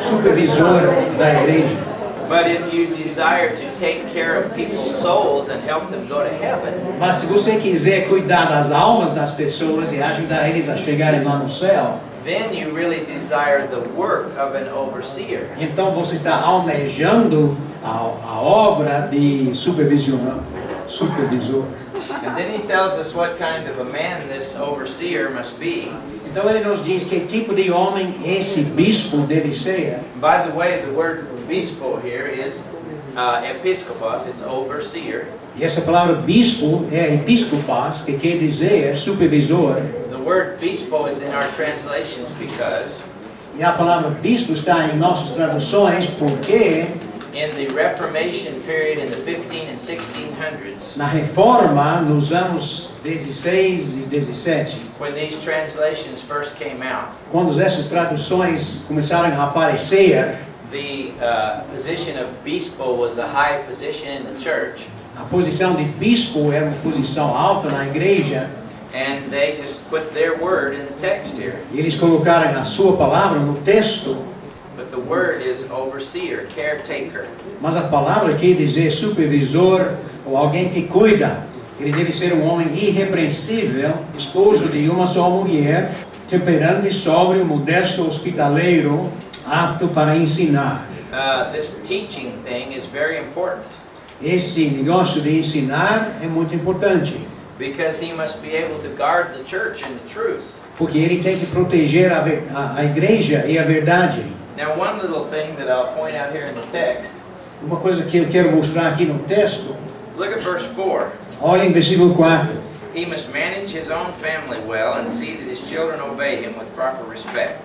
supervisor da igreja. But if you desire to take care of people's souls and help them go to heaven, Mas se você quiser cuidar das almas das pessoas e ajudar eles a chegarem lá no céu, then you really desire the work of an overseer. então você está almejando a obra de supervisor. And then he tells us what kind of a man this overseer must be. Então ele nos diz que tipo de homem esse bispo deve ser. By the way, the word bispo here is episkopos, it's overseer. E essa palavra bispo é episcopos, que quer dizer supervisor. The word bispo is in our translations because E a palavra bispo está em nossas traduções porque in the Reformation period in the 15 and 1600s, na reforma nos anos 16 e 17, when these translations first came out, quando essas traduções começaram a aparecer, the position of bispo was a high position in the church, a posição de bispo era uma posição alta na igreja, and they just put their word in the text here. e eles colocaram a sua palavra no texto, But the word is overseer, caretaker. mas a palavra quer dizer supervisor ou alguém que cuida. Ele deve ser um homem irrepreensível, esposo de uma só mulher, temperante, sóbrio, modesto, hospitaleiro, apto para ensinar. This teaching thing is very important. Esse negócio de ensinar é muito importante, because he must be able to guard the church in the truth. porque ele tem que proteger a igreja e a verdade. Now, one little thing that I'll point out here in the text, Uma coisa que eu quero mostrar aqui no texto, look at verse 4. olha em versículo 4. He must manage his own family well and see that his children obey him with proper respect.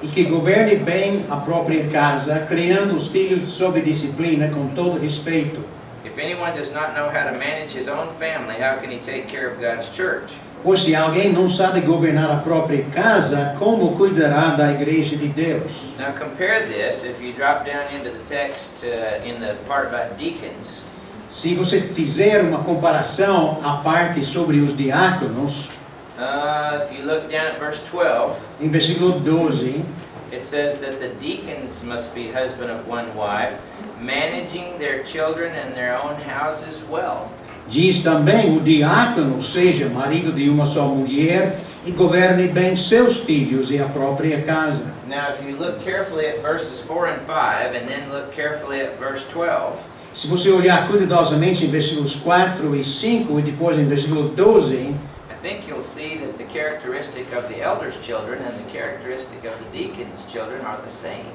E que governe bem a própria casa, criando os filhos sob disciplina com todo respeito. If anyone does not know how to manage his own family, how can he take care of God's church? Pois se alguém não sabe governar a própria casa, como cuidará da igreja de Deus? Now compare this, if you drop down into the text in the part about deacons, Se você fizer uma comparação à parte sobre os diáconos, if you look down at verse 12, em versículo 12, it says that the deacons must be husband of one wife, managing their children and their own houses well. diz também o diácono seja marido de uma só mulher e governe bem seus filhos e a própria casa. Now if you look carefully at verses 4 and 5, and then look carefully at verse 12, Se você olhar cuidadosamente em versículos 4 e 5 e depois em versículo 12, I think you'll see that the characteristic of the elders' children and the characteristic of the deacons' children are the same.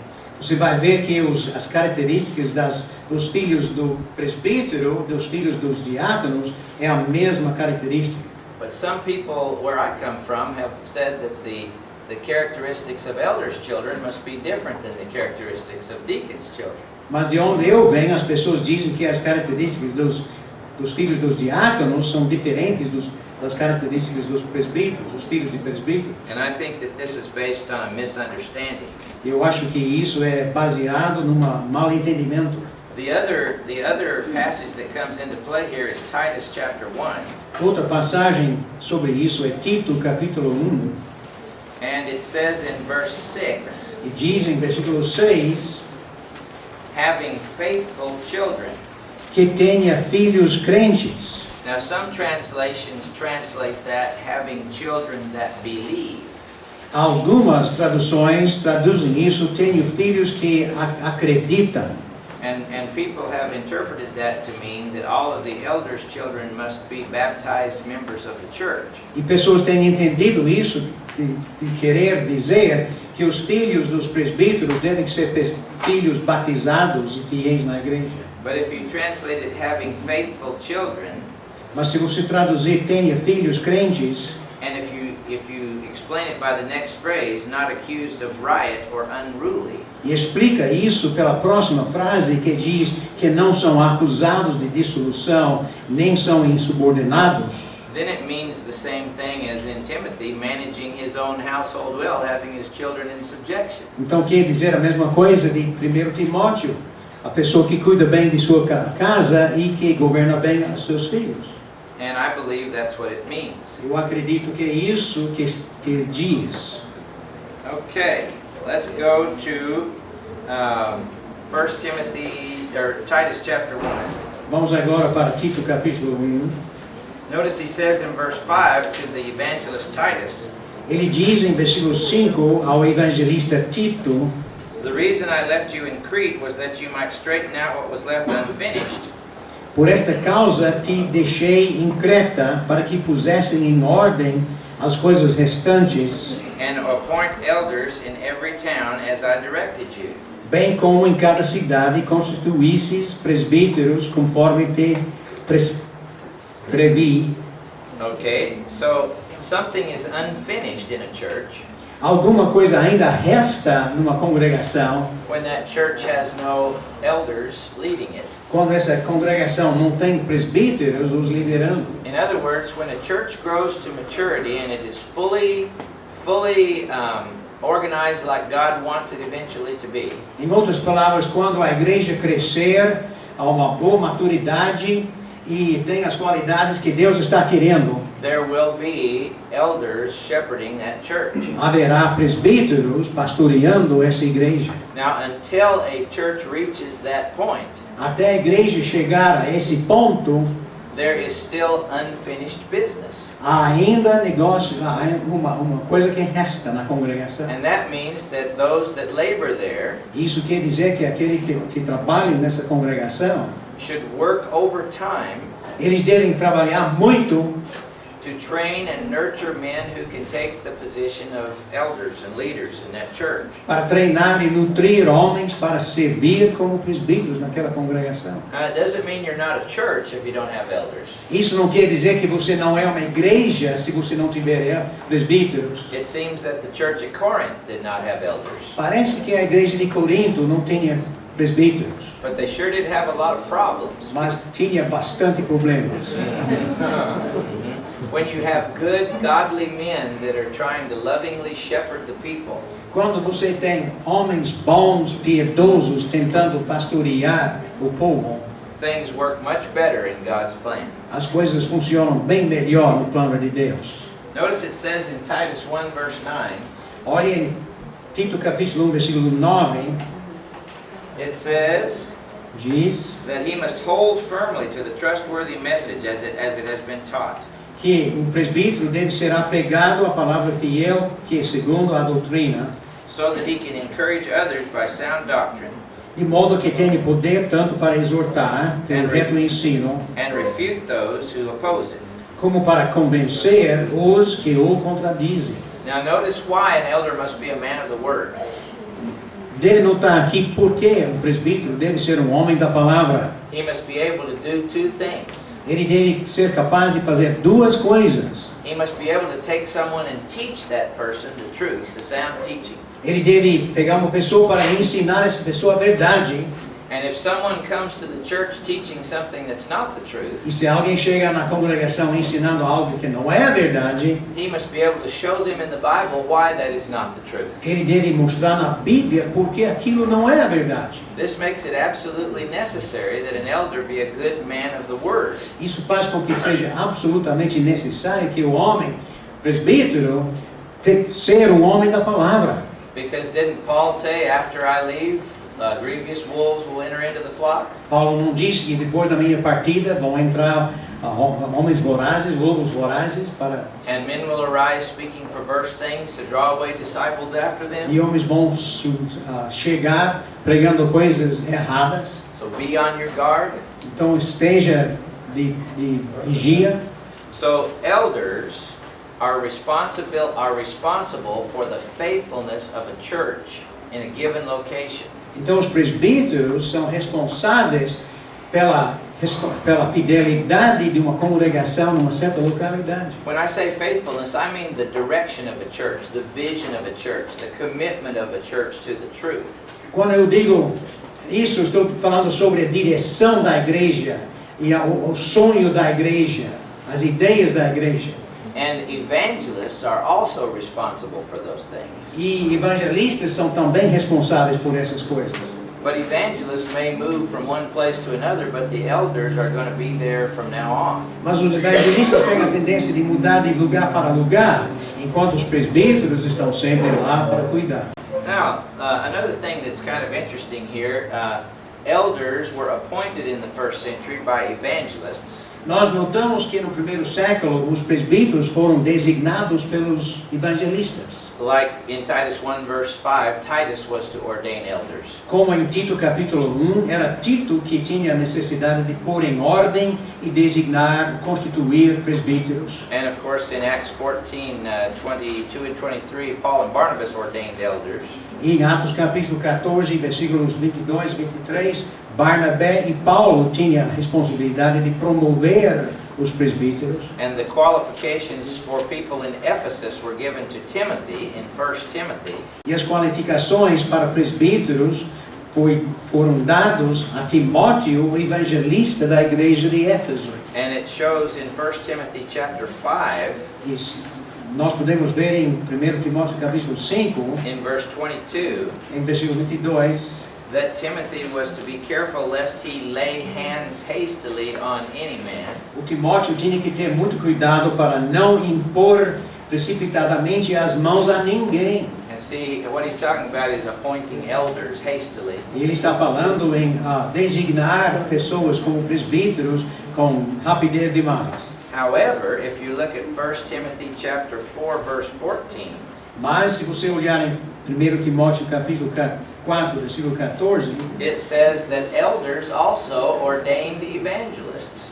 você vai ver que as características dos filhos do presbítero, dos filhos dos diáconos, é a mesma característica. But some people where I come from have said that the characteristics of elders' children must be different than the characteristics of deacons' children. Mas de onde eu venho, as pessoas dizem que as características dos filhos dos diáconos são diferentes das características dos presbíteros, dos filhos de presbítero. And I think that this is based on a misunderstanding. Eu acho que isso é baseado num mal entendimento. The other passage that comes into play here is Titus chapter 1. Outra passagem sobre isso é Tito, capítulo 1, And it says in verse 6, e diz em versículo 6, having faithful children. que tenha filhos crentes. Now some translations translate that having children that believe. Algumas traduções traduzem isso, tenho filhos que acreditam. And people have interpreted that to mean that all of the elders' children must be baptized members of the church. E pessoas têm entendido isso, de querer dizer que os filhos dos presbíteros devem ser filhos batizados e fiéis na igreja. But if you translate it having faithful children, Mas se você traduzir tenha filhos crentes, and if you explain it by the next phrase, not accused of riot or unruly, e explica isso pela próxima frase que diz que não são acusados de dissolução, nem são insubordinados, then it means the same thing as in Timothy, managing his own household well, having his children in subjection. então quer dizer a mesma coisa de 1 Timóteo, a pessoa que cuida bem de sua casa e que governa bem os seus filhos. And I believe that's what it means. Eu acredito que é isso que diz. Okay, let's go to 1 Timothy, or Titus chapter 1. Vamos agora para Tito capítulo 1. Notice he says in verse 5 to the evangelist Titus, Ele diz em versículo 5 ao evangelista Tito: the reason I left you in Crete was that you might straighten out what was left unfinished. Por esta causa te deixei em Creta, para que pusessem em ordem as coisas restantes, And appoint elders in every town as I directed you. bem como em cada cidade constituísses presbíteros, conforme te previ. Okay, so something is unfinished in a church Alguma coisa ainda resta numa congregação, when that church has no elders leading it. quando essa congregação não tem presbíteros os liderando. In other words, when a church grows to maturity and it is fully organized like God wants it eventually to be, Em outras palavras, quando a igreja crescer a uma boa maturidade e tem as qualidades que Deus está querendo, there will be elders shepherding that church. haverá presbíteros pastoreando essa igreja. Now, until a church reaches that point, Até a igreja chegar a esse ponto, there is still unfinished business. há ainda negócio, há uma coisa que resta na congregação. And that means that those that labor there Isso quer dizer que aquele que trabalha nessa congregação should work overtime Eles devem trabalhar muito to train and nurture men who can take the position of elders and leaders in that church. para treinar e nutrir homens para servir como presbíteros naquela congregação. It doesn't mean you're not a church if you don't have elders. Isso não quer dizer que você não é uma igreja se você não tiver presbíteros. It seems that the church at Corinth did not have elders, Parece que a igreja de Corinto não tinha presbíteros, but they sure did have a lot of problems. mas tinha bastante problemas. When you have good, godly men that are trying to lovingly shepherd the people, Quando você tem homens bons, piedosos, tentando pastorear o povo, things work much better in God's plan. as coisas funcionam bem melhor no plano de Deus. Notice it says in Titus 1 verse 9, Olha em Tito capítulo 1, versículo 9, it says diz that he must hold firmly to the trustworthy message as it has been taught. que o presbítero deve ser apegado à palavra fiel, que é segundo a doutrina, So that he can encourage others by sound doctrine de modo que tenha poder tanto para exortar pelo reto ensino, and refute those who oppose it. como para convencer os que o contradizem. Now notice why an elder must be a man of the word. Deve notar aqui por que o presbítero deve ser um homem da palavra. He must be able to do two things. Ele deve ser capaz de fazer duas coisas. He must be able to take someone and teach that person the truth, the sound teaching. Ele deve pegar uma pessoa para ensinar essa pessoa a verdade. And if someone comes to the church teaching something that's not the truth, E se alguém chega na congregação ensinando algo que não é a verdade, he must be able to show them in the Bible why that is not the truth. ele deve mostrar na Bíblia porque aquilo não é a verdade. This makes it absolutely necessary that an elder be a good man of the word. Isso faz com que seja absolutamente necessário que o homem, presbítero, tenha que ser um homem da palavra. Because didn't Paul say, after I leave, grievous wolves will enter into the flock? Paulo não disse que depois da minha partida vão entrar homens vorazes, lobos vorazes, And men will arise speaking perverse things to draw away disciples after them? e homens vão chegar pregando coisas erradas. So be on your guard. Então esteja de vigia. So elders are responsible for the faithfulness of a church in a given location. Então os presbíteros são responsáveis pela fidelidade de uma congregação numa certa localidade. When I say faithfulness, I mean the direction of a church, the vision of a church, the commitment of a church to the truth. Quando eu digo isso, eu estou falando sobre a direção da igreja e o sonho da igreja, as ideias da igreja. And evangelists are also responsible for those things. E evangelistas são também responsáveis por essas coisas. But evangelists may move from one place to another, but the elders are going to be there from now on. Mas os evangelistas têm a tendência de mudar de lugar para lugar, enquanto os presbíteros estão sempre lá para cuidar. Now, another thing that's kind of interesting here, elders were appointed in the first century by evangelists. Nós notamos que no primeiro século os presbíteros foram designados pelos evangelistas. Like in Titus 1 verse 5, Titus was to ordain elders. Como em Tito capítulo 1, era Tito que tinha a necessidade de pôr em ordem e designar, constituir presbíteros. And of course in Acts 14, 22 and 23, Paul and Barnabas ordained elders. E em Atos capítulo 14, versículos 22 e 23, Barnabé e Paulo tinham a responsabilidade de promover os presbíteros. And the qualifications for people in Ephesus were given to Timothy in 1 Timothy. E as qualificações para presbíteros foram dados a Timóteo, o evangelista da igreja de Éfeso. And it shows in 1 Timothy chapter 5, E nós podemos ver em 1 Timóteo capítulo 5, in verse 22, em versículo 22, that Timothy was to be careful lest he lay hands hastily on any man. o Timóteo tinha que ter muito cuidado para não impor precipitadamente as mãos a ninguém. And see, what he's talking about is appointing elders hastily. E ele está falando em designar pessoas como presbíteros com rapidez demais. However, if you look at 1 Timothy chapter 4 verse 14, Mas se você olhar em 1 Timóteo capítulo 4, versículo 14, it says that elders also ordained evangelists.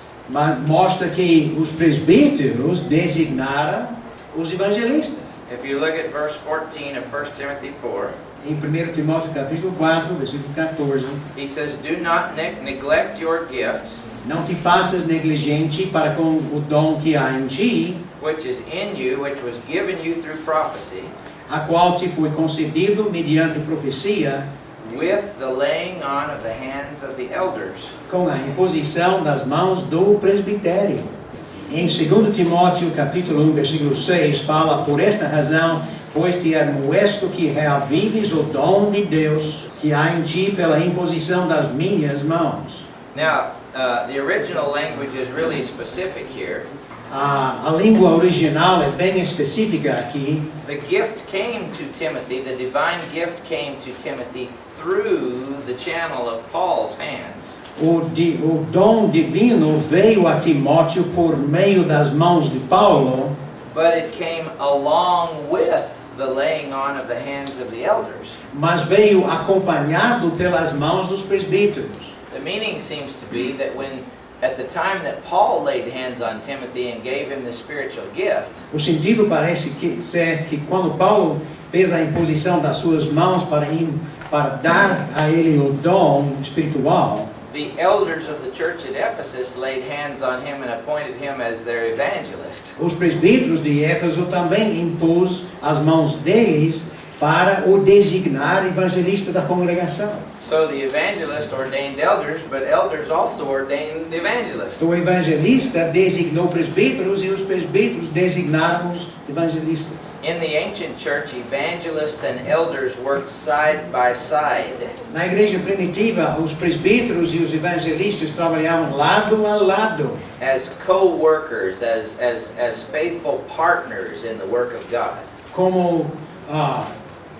mostra que os presbíteros designaram os evangelistas. If you look at verse 14 of 1 Timothy 4, Em 1 Timóteo capítulo 4, versículo 14, he says, "Do not neglect your gift, não te faças negligente para com o dom que há em ti, which is in you, which was given you through prophecy, a qual te foi concedido mediante profecia, with the laying on of the hands of the elders." com a imposição das mãos do presbitério. Em 2 Timóteo capítulo 1, versículo 6, fala, por esta razão, pois te admoesto que reavives o dom de Deus que há em ti pela imposição das minhas mãos. Now, the original language is really specific here. A língua original é bem específica aqui. The gift came to Timothy, the divine gift came to Timothy through the channel of Paul's hands. O dom divino veio a Timóteo por meio das mãos de Paulo, But it came along with the laying on of the hands of the elders. mas veio acompanhado pelas mãos dos presbíteros. The meaning seems to be that when, at the time that Paul laid hands on Timothy and gave him the spiritual gift, O sentido parece ser que quando Paulo fez a imposição das suas mãos para dar a ele o dom espiritual, the elders of the church at Ephesus laid hands on him and appointed him as their evangelist. os presbíteros de Éfeso também impôs as mãos deles para o designar evangelista da congregação. So the evangelist ordained elders, but elders also ordained evangelists. O evangelista designou presbíteros e os presbíteros designaram os evangelistas. In the ancient church, evangelists and elders worked side by side. Na igreja primitiva, os presbíteros e os evangelistas trabalhavam lado a lado, As co-workers, as faithful partners in the work of God. como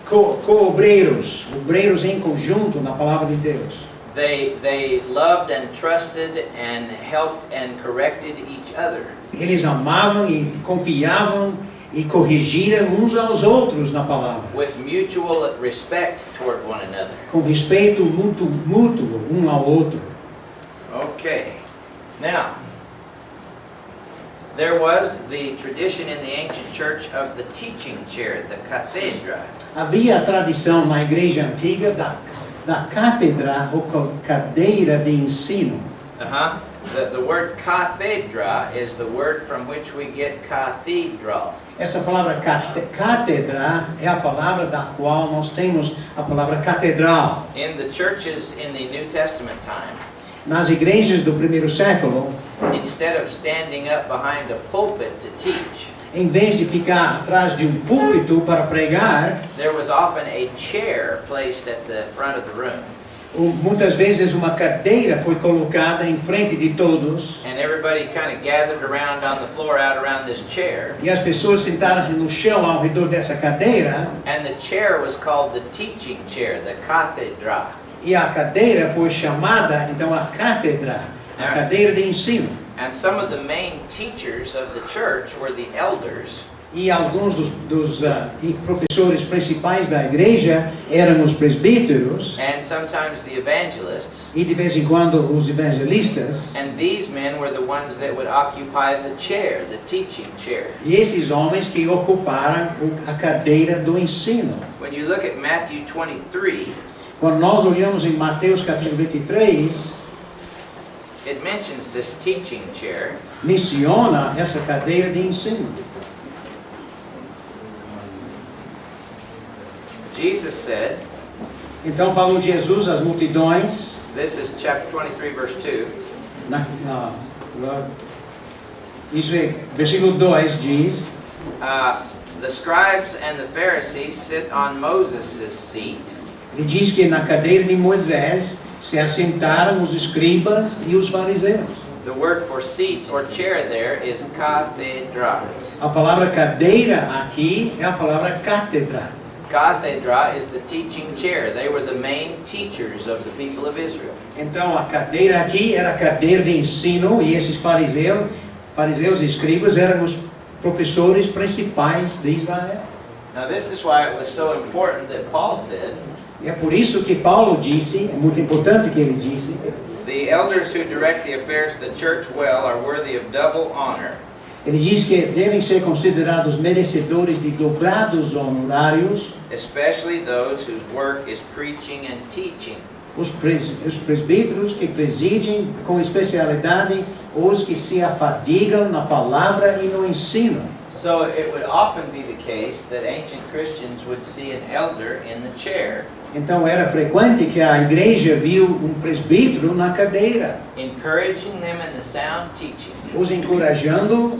co-obreiros, obreiros em conjunto na palavra de Deus. They loved and trusted and helped and corrected each other. Eles amavam e confiavam e corrigiram uns aos outros na palavra, With mutual respect toward one another. com respeito mútuo um ao outro. Okay. Now, there was the tradition in the ancient church of the teaching chair, the cathedra. Havia a tradição na igreja antiga da cátedra ou cadeira de ensino. Uh-huh. The word cathedra is the word from which we get cathedral. Essa palavra cátedra é a palavra da qual nós temos a palavra catedral. In the churches in the New Testament time, Nas igrejas do primeiro século, instead of standing up behind a pulpit to teach, em vez de ficar atrás de púlpito para pregar, there was often a chair placed at the front of the room. muitas vezes uma cadeira foi colocada em frente de todos And everybody kind of gathered around on the floor out around this chair. e as pessoas sentaram-se no chão ao redor dessa cadeira And the chair was called the teaching chair, the cathedra. e a cadeira foi chamada então a cátedra, a cadeira de ensino. And some of the main teachers of the church were the elders. E alguns dos professores principais da igreja eram os presbíteros And sometimes the evangelists. e de vez em quando os evangelistas. And these men were the ones that would occupy the chair, the teaching chair. E esses homens que ocuparam a cadeira do ensino. When you look at Matthew 23, Quando nós olhamos em Mateus capítulo 23, it mentions this teaching chair. menciona essa cadeira de ensino. Jesus said, Então falou Jesus às multidões, this is chapter 23, verse 2. Isso é, versículo 2 diz, The scribes and the Pharisees sit on Moses' seat, ele diz que na cadeira de Moisés se assentaram os escribas e os fariseus. the word for seat or chair there is cathedra. A palavra cadeira aqui é a palavra cátedra. Cathedra is the teaching chair. They were the main teachers of the people of Israel. Então a cadeira aqui era a cadeira de ensino e esses fariseus e escribas eram os professores principais de Israel. Now this is why it was so important that Paul said, E é por isso que Paulo disse, é muito importante que ele disse, The elders who direct the affairs of the church well are worthy of double honor. ele diz que devem ser considerados merecedores de dobrados honorários Especially those whose work is preaching and teaching. os presbíteros que presidem com especialidade os que se afadigam na palavra e no ensino. So it would often be the case that ancient Christians would see an elder in the chair, Então era frequente que a igreja viu um presbítero na cadeira, encouraging them in the sound teaching os encorajando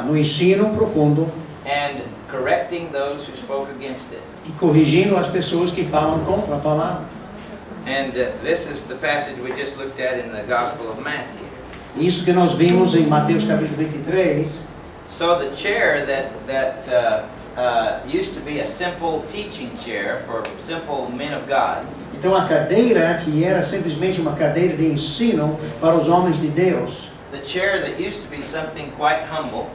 no ensino profundo and correcting those who spoke against it. e corrigindo as pessoas que falam contra a palavra. And this is the passage we just looked at in the Gospel of Matthew. Isso que nós vimos em Mateus capítulo 23. So the chair that used to be a simple teaching chair for simple men of God Então a cadeira que era simplesmente uma cadeira de ensino para os homens de Deus, the chair that used to be something quite humble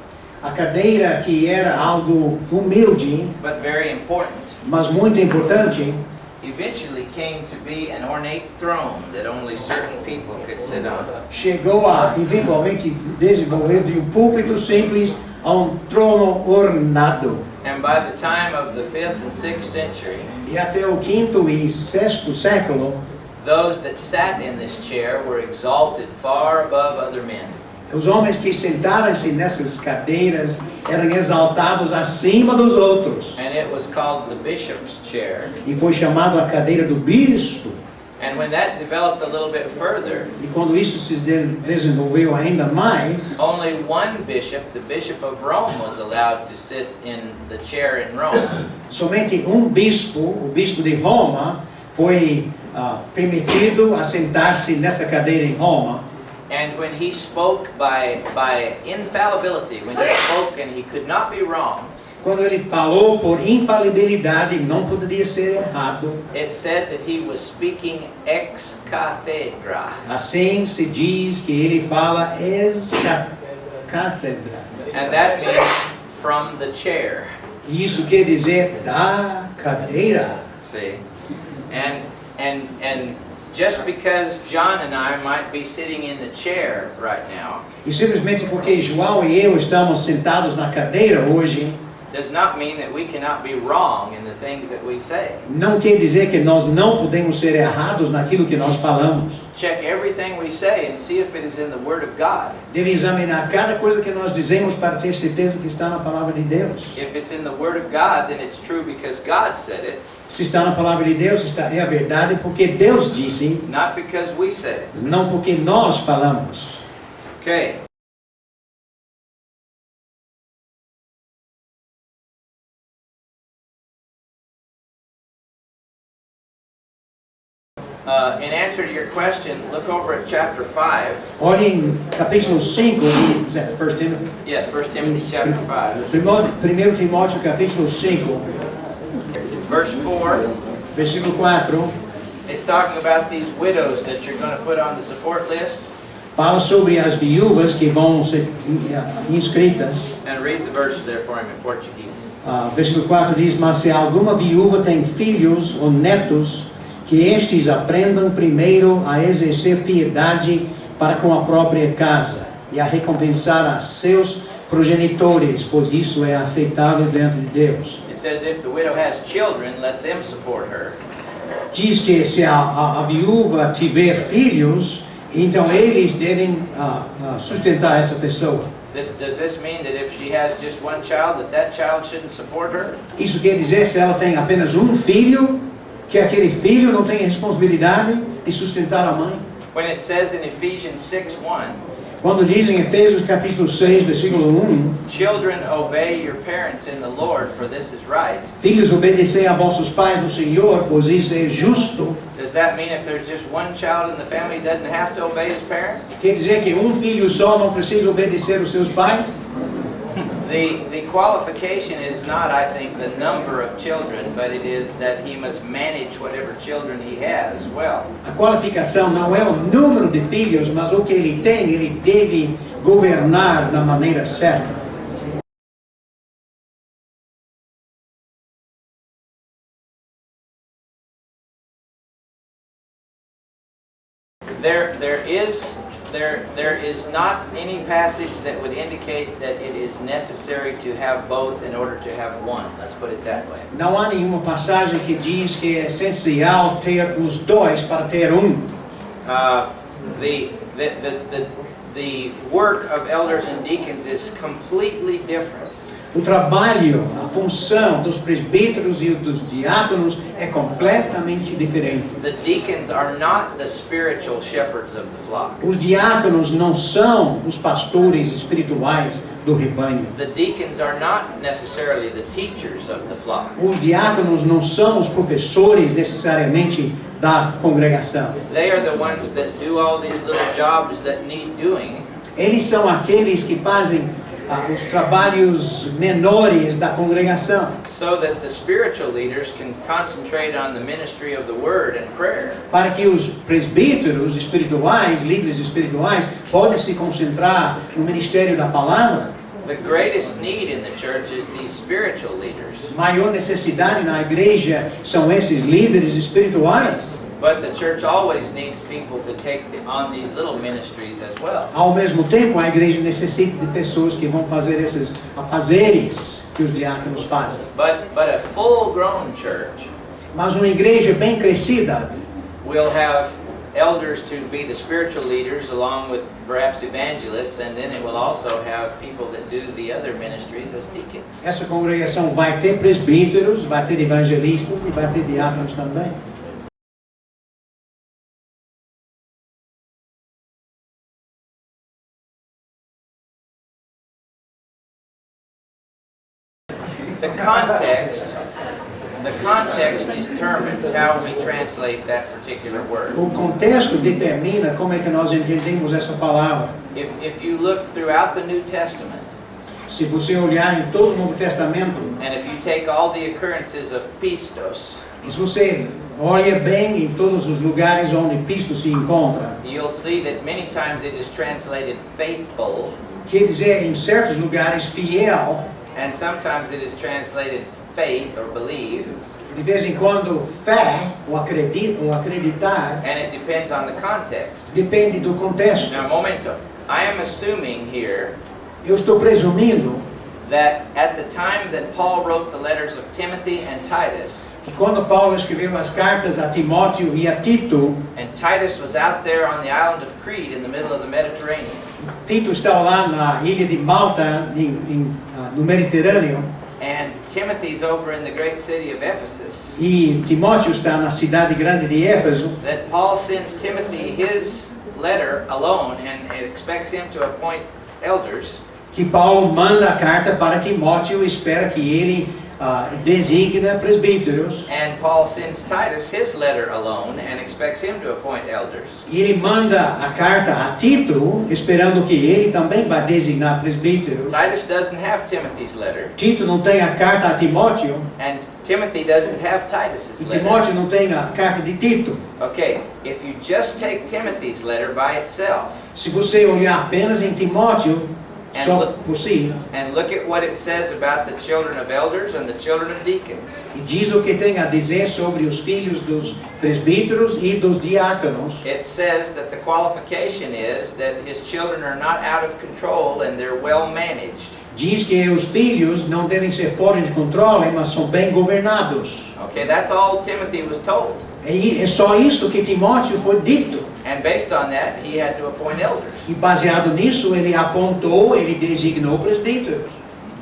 a cadeira que era algo humilde, but very important, mas muito importante, eventually came to be an ornate throne that only certain people could sit on. chegou a eventualmente desenvolver de um púlpito simples a um trono ornado. And by the time of the 5th and 6th century, E até o quinto e sexto século, those that sat in this chair were exalted far above other men. os homens que sentaram-se nessas cadeiras eram exaltados acima dos outros. And it was called the bishop's chair. E foi chamado a cadeira do bispo. And when that developed a little bit further, E quando isso se desenvolveu ainda mais, only one bishop, the Bishop of Rome, was allowed to sit in the chair in Rome. somente um bispo, o bispo de Roma, foi permitido assentar-se nessa cadeira em Roma. And when he spoke by infallibility, when he spoke and he could not be wrong, Quando ele falou por infalibilidade, não poderia ser errado. it said that he was speaking ex cathedra. Assim se diz que ele fala ex-cátedra. And that means from the chair. E isso quer dizer da cadeira. See? And just because John and I might be sitting in the chair right now, E simplesmente porque João e eu estamos sentados na cadeira hoje, does not mean that we cannot be wrong in the things that we say. não quer dizer que nós não podemos ser errados naquilo que nós falamos. Check everything we say and see if it is in the Word of God. Deve examinar cada coisa que nós dizemos para ter certeza que está na palavra de Deus. If it's in the Word of God, then it's true because God said it, Se está na palavra de Deus, é a verdade porque Deus disse, not because we said it. não porque nós falamos. Okay. In answer to your question, look over at chapter 5. Olhe em capítulo 5, is that 1 Timothy? Yes, 1 Timothy chapter 5. 1 Timóteo capítulo 5, Verse 4, versículo 4, it's talking about these widows that you're going to put on the support list. fala sobre as viúvas que vão ser inscritas. And read the verse there for him in Portuguese. Versículo 4 diz, mas se alguma viúva tem filhos ou netos, que estes aprendam primeiro a exercer piedade para com a própria casa e a recompensar a seus progenitores, pois isso é aceitável diante de Deus. It says if the widow has children, let them support her. Diz que se a viúva tiver filhos, então eles devem sustentar essa pessoa. Does this mean that if she has just one child, that child shouldn't support her? Isso quer dizer se ela tem apenas um filho, que aquele filho não tem a responsabilidade de sustentar a mãe? When it says in Ephesians 6:1, Quando diz em Efésios capítulo 6, versículo 1, children obey your parents in the Lord, for this is right. filhos, obedecei a vossos pais no Senhor, pois isso é justo. Does that mean if there's just one child in the family, he doesn't have to obey his parents? Quer dizer que um filho só não precisa obedecer os seus pais? The qualification is not, I think, the number of children, but it is that he must manage whatever children he has as well. A qualificação não é o número de filhos, mas o que ele tem, ele deve governar da maneira certa. There is not any passage that would indicate that it is necessary to have both in order to have one. Let's put it that way. Não há nenhuma passagem que diz que é essencial ter os dois para ter um. The work of elders and deacons is completely different. O trabalho, a função dos presbíteros e dos diáconos é completamente diferente. The deacons are not the spiritual shepherds of the flock. Os diáconos não são os pastores espirituais do rebanho. The deacons are not necessarily the teachers of the flock. Os diáconos não são os professores necessariamente da congregação. They are the ones that do all these little jobs that need doing. Eles são aqueles que fazem os trabalhos menores da congregação, So that the spiritual leaders can concentrate on the ministry of the word and prayer. para que os presbíteros espirituais, líderes espirituais, possam se concentrar no ministério da palavra. The greatest need in the church is these spiritual leaders. Maior necessidade na igreja são esses líderes espirituais. But the church always needs people to take on these little ministries as well. Ao mesmo tempo, a igreja necessita de pessoas que vão fazer esses afazeres que os diáconos fazem. But a full-grown church Mas uma igreja bem crescida will have elders to be the spiritual leaders along with perhaps evangelists, and then it will also have people that do the other ministries as deacons. essa congregação vai ter presbíteros, vai ter evangelistas e vai ter diáconos também. The context determines how we translate that particular word. O contexto determina como é que nós entendemos essa palavra. If you look throughout the New Testament, Se você olhar em todo o Novo Testamento, and if you take all the occurrences of pistos, e se você olha bem em todos os lugares onde Cristo se encontra, you'll see that many times it is translated faithful, quer dizer, em certos lugares, fiel, and sometimes it is translated faith or believe, de vez em quando, fé, ou acreditar, and it depends on the context. depende do contexto. Now, momento. I am assuming here Eu estou presumindo that at the time that Paul wrote the letters of Timothy and Titus, que quando Paulo escreveu as cartas a Timóteo e a Tito, and Titus was out there on the island of Crete in the middle of the Mediterranean, Tito estava lá na ilha de Malta, no Mediterrâneo, and Timothy's over in the great city of Ephesus, e Timóteo está na cidade grande de Éfeso, that Paul sends Timothy his letter alone and expects him to appoint elders. que Paulo manda a carta para Timóteo e espera que ele designa presbíteros. And Paul sends Titus his letter alone and expects him to appoint elders. E ele manda a carta a Tito, esperando que ele também vai designar presbíteros. Titus doesn't have Timothy's letter, Tito não tem a carta a Timóteo, and Timothy doesn't have Titus's e letter. Timóteo não tem a carta de Tito. Okay, if you just take Timothy's letter by itself Se você olhar apenas em Timóteo, só por si, and look at what it says about the children of elders and the children of deacons, e diz o que tem a dizer sobre os filhos dos presbíteros e dos diáconos, it says that the qualification is that his children are not out of control and they're well managed. diz que os filhos não devem ser fora de controle, mas são bem governados. Okay, that's all Timothy was told. E é só isso que Timóteo foi dito. And based on that, he had to appoint elders. E baseado nisso, ele apontou, ele designou presbíteros.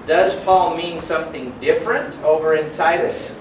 Does Paul mean something different over in Titus?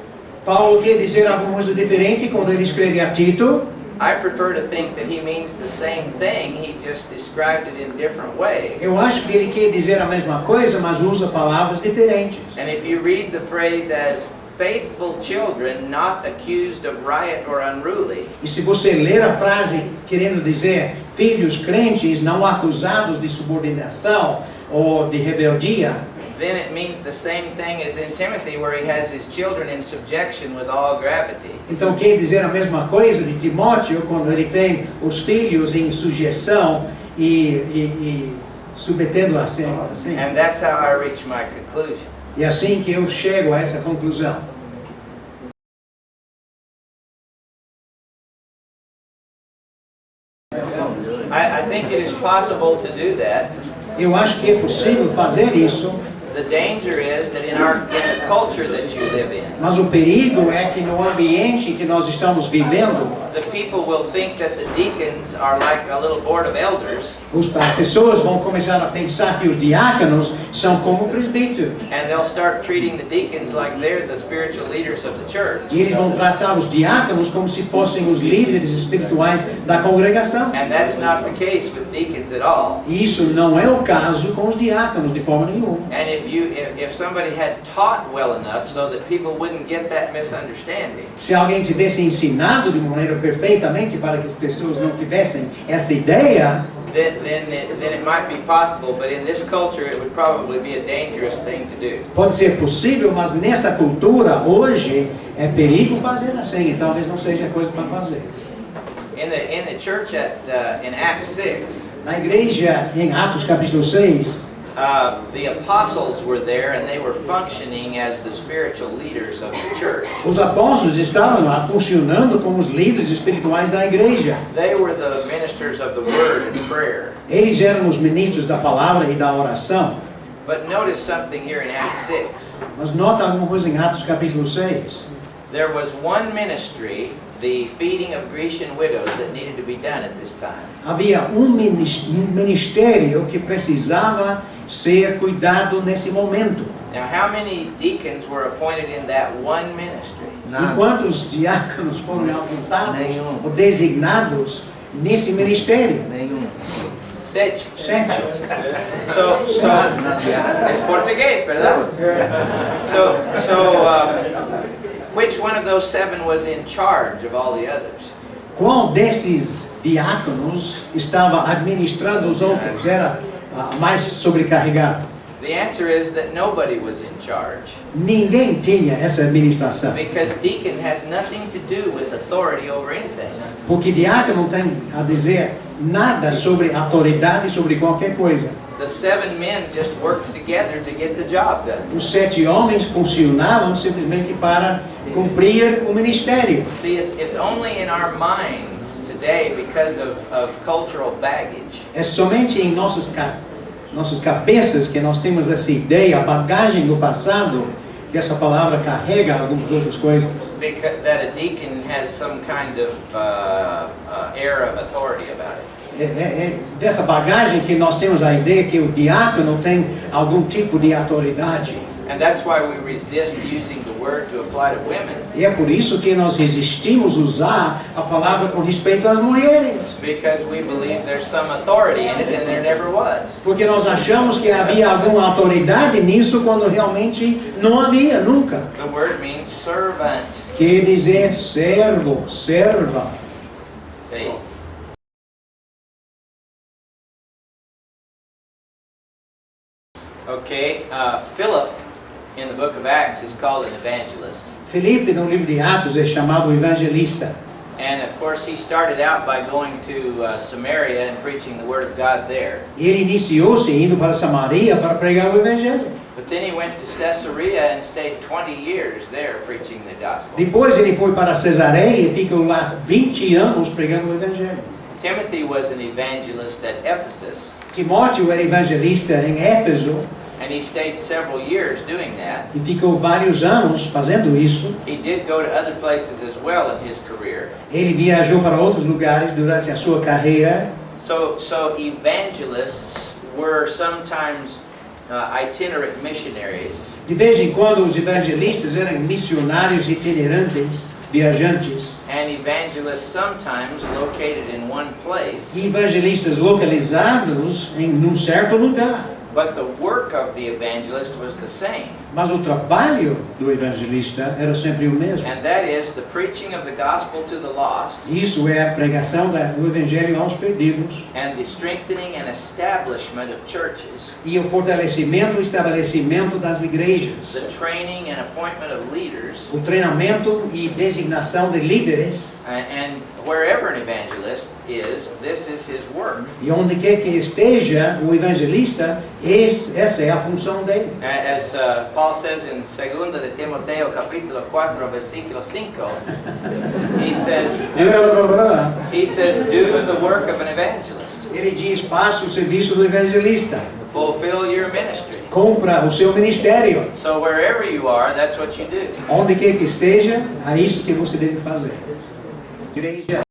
Paulo quer dizer alguma coisa diferente quando ele escreve a Tito. I prefer to think that he means the same thing, he just described it in different ways. Eu acho que ele quer dizer a mesma coisa, mas usa palavras diferentes. And if you read the phrase as faithful children not accused of riot or unruly, E se você ler a frase querendo dizer filhos crentes não acusados de subordinação ou de rebeldia, then it means the same thing as in Timothy where he has his children in subjection with all gravity. então quer dizer a mesma coisa de Timóteo quando ele tem os filhos em sujeição e submetendo assim. And that's how I reach my conclusion. E assim que eu chego a essa conclusão. I think it is possible to do that. Eu acho que é possível fazer isso, The danger is that in the culture that you live in, mas o perigo é que no ambiente que nós estamos vivendo, the people will think that the deacons are like a little board of elders, as pessoas vão começar a pensar que os diáconos são como presbíteros. and they'll start treating the deacons like they're the spiritual leaders of the church. E eles vão tratar os diáconos como se fossem os líderes espirituais da congregação. And that's not the case with deacons at all. E isso não é o caso com os diáconos de forma nenhuma. And if somebody had taught well enough so that people wouldn't get that misunderstanding, Se alguém tivesse ensinado de maneira perfeitamente para que as pessoas não tivessem essa ideia, then it might be possible, but in this culture it would probably be a dangerous thing to do. pode ser possível, mas nessa cultura hoje é perigo fazer assim, e talvez não seja coisa para fazer. In the church in Acts 6, Na igreja, em Atos capítulo 6, the apostles were there and they were functioning as the spiritual leaders of the church. os apóstolos estavam lá funcionando como os líderes espirituais da igreja. They were the ministers of the word and prayer. Eles eram os ministros da palavra e da oração. But notice something here in Acts 6. Mas nota alguma coisa em Atos capítulo 6. There was one ministry, the feeding of Grecian widows, that needed to be done at this time. Havia um ministério que precisava ser cuidado nesse momento. Now, how many deacons were appointed in that one ministry? E quantos diáconos foram apontados Nenhum. ou designados nesse ministério? Nenhum. 7. 7. So it's português, ¿verdad? Which one of those 7 was in charge of all the others? Qual desses diáconos estava administrando os outros? Era mais sobrecarregado? The answer is that nobody was in charge, Ninguém tinha essa administração. because deacon has nothing to do with authority over anything. Porque diácono não tem a dizer nada sobre autoridade sobre qualquer coisa. The 7 men just worked together to get the job done. Os 7 homens funcionavam simplesmente para cumprir o ministério. See, it's only in our minds today because of cultural baggage. É somente em nossas cabeças que nós temos essa ideia, a bagagem do passado, que essa palavra carrega algumas outras coisas. That a deacon has some kind of air of authority about it. É dessa bagagem que nós temos a ideia que o diácono tem algum tipo de autoridade. And that's why we resist using the word to apply to women, E é por isso que nós resistimos usar a palavra com respeito às mulheres. because we believe there's some authority in it and there never was. Porque nós achamos que havia alguma autoridade nisso quando realmente não havia, nunca. The word means servant. Quer dizer servo, serva. See? Okay, Philip in the book of Acts is called an evangelist. Felipe, no livro de Atos, é chamado evangelista. And of course, he started out by going to Samaria and preaching the word of God there. Ele iniciou-se indo para Samaria para pregar o evangelho. But then he went to Caesarea and stayed 20 years there preaching the gospel. Depois ele foi para Cesareia e ficou lá 20 anos pregando o evangelho. Timothy was an evangelist at Ephesus, Timóteo era evangelista em Éfeso and he stayed several years doing that. e ficou vários anos fazendo isso. He did go to other places as well in his career. Ele viajou para outros lugares durante a sua carreira. So evangelists were sometimes itinerant missionaries, De vez em quando os evangelistas eram missionários itinerantes, viajantes. and evangelists sometimes located in one place. E evangelistas localizados em um certo lugar. But the work of the evangelist was the same, Mas o trabalho do evangelista era sempre o mesmo. and that is the preaching of the gospel to the lost, Isso é a pregação do evangelho aos perdidos and the strengthening and establishment of churches, e o fortalecimento e estabelecimento das igrejas. the training and appointment of leaders, O treinamento e designação de líderes. and wherever an evangelist is, this is his work. E onde quer que esteja o evangelista, essa é a função dele. As Paul says in 2 Timoteo capítulo 4 versículo 5, he says, do the work of an evangelist. Ele diz, faça o serviço do evangelista. Fulfill your ministry. Cumpra o seu ministério. So wherever you are, that's what you do. Onde quer que esteja, é isso que você deve fazer. Igreja,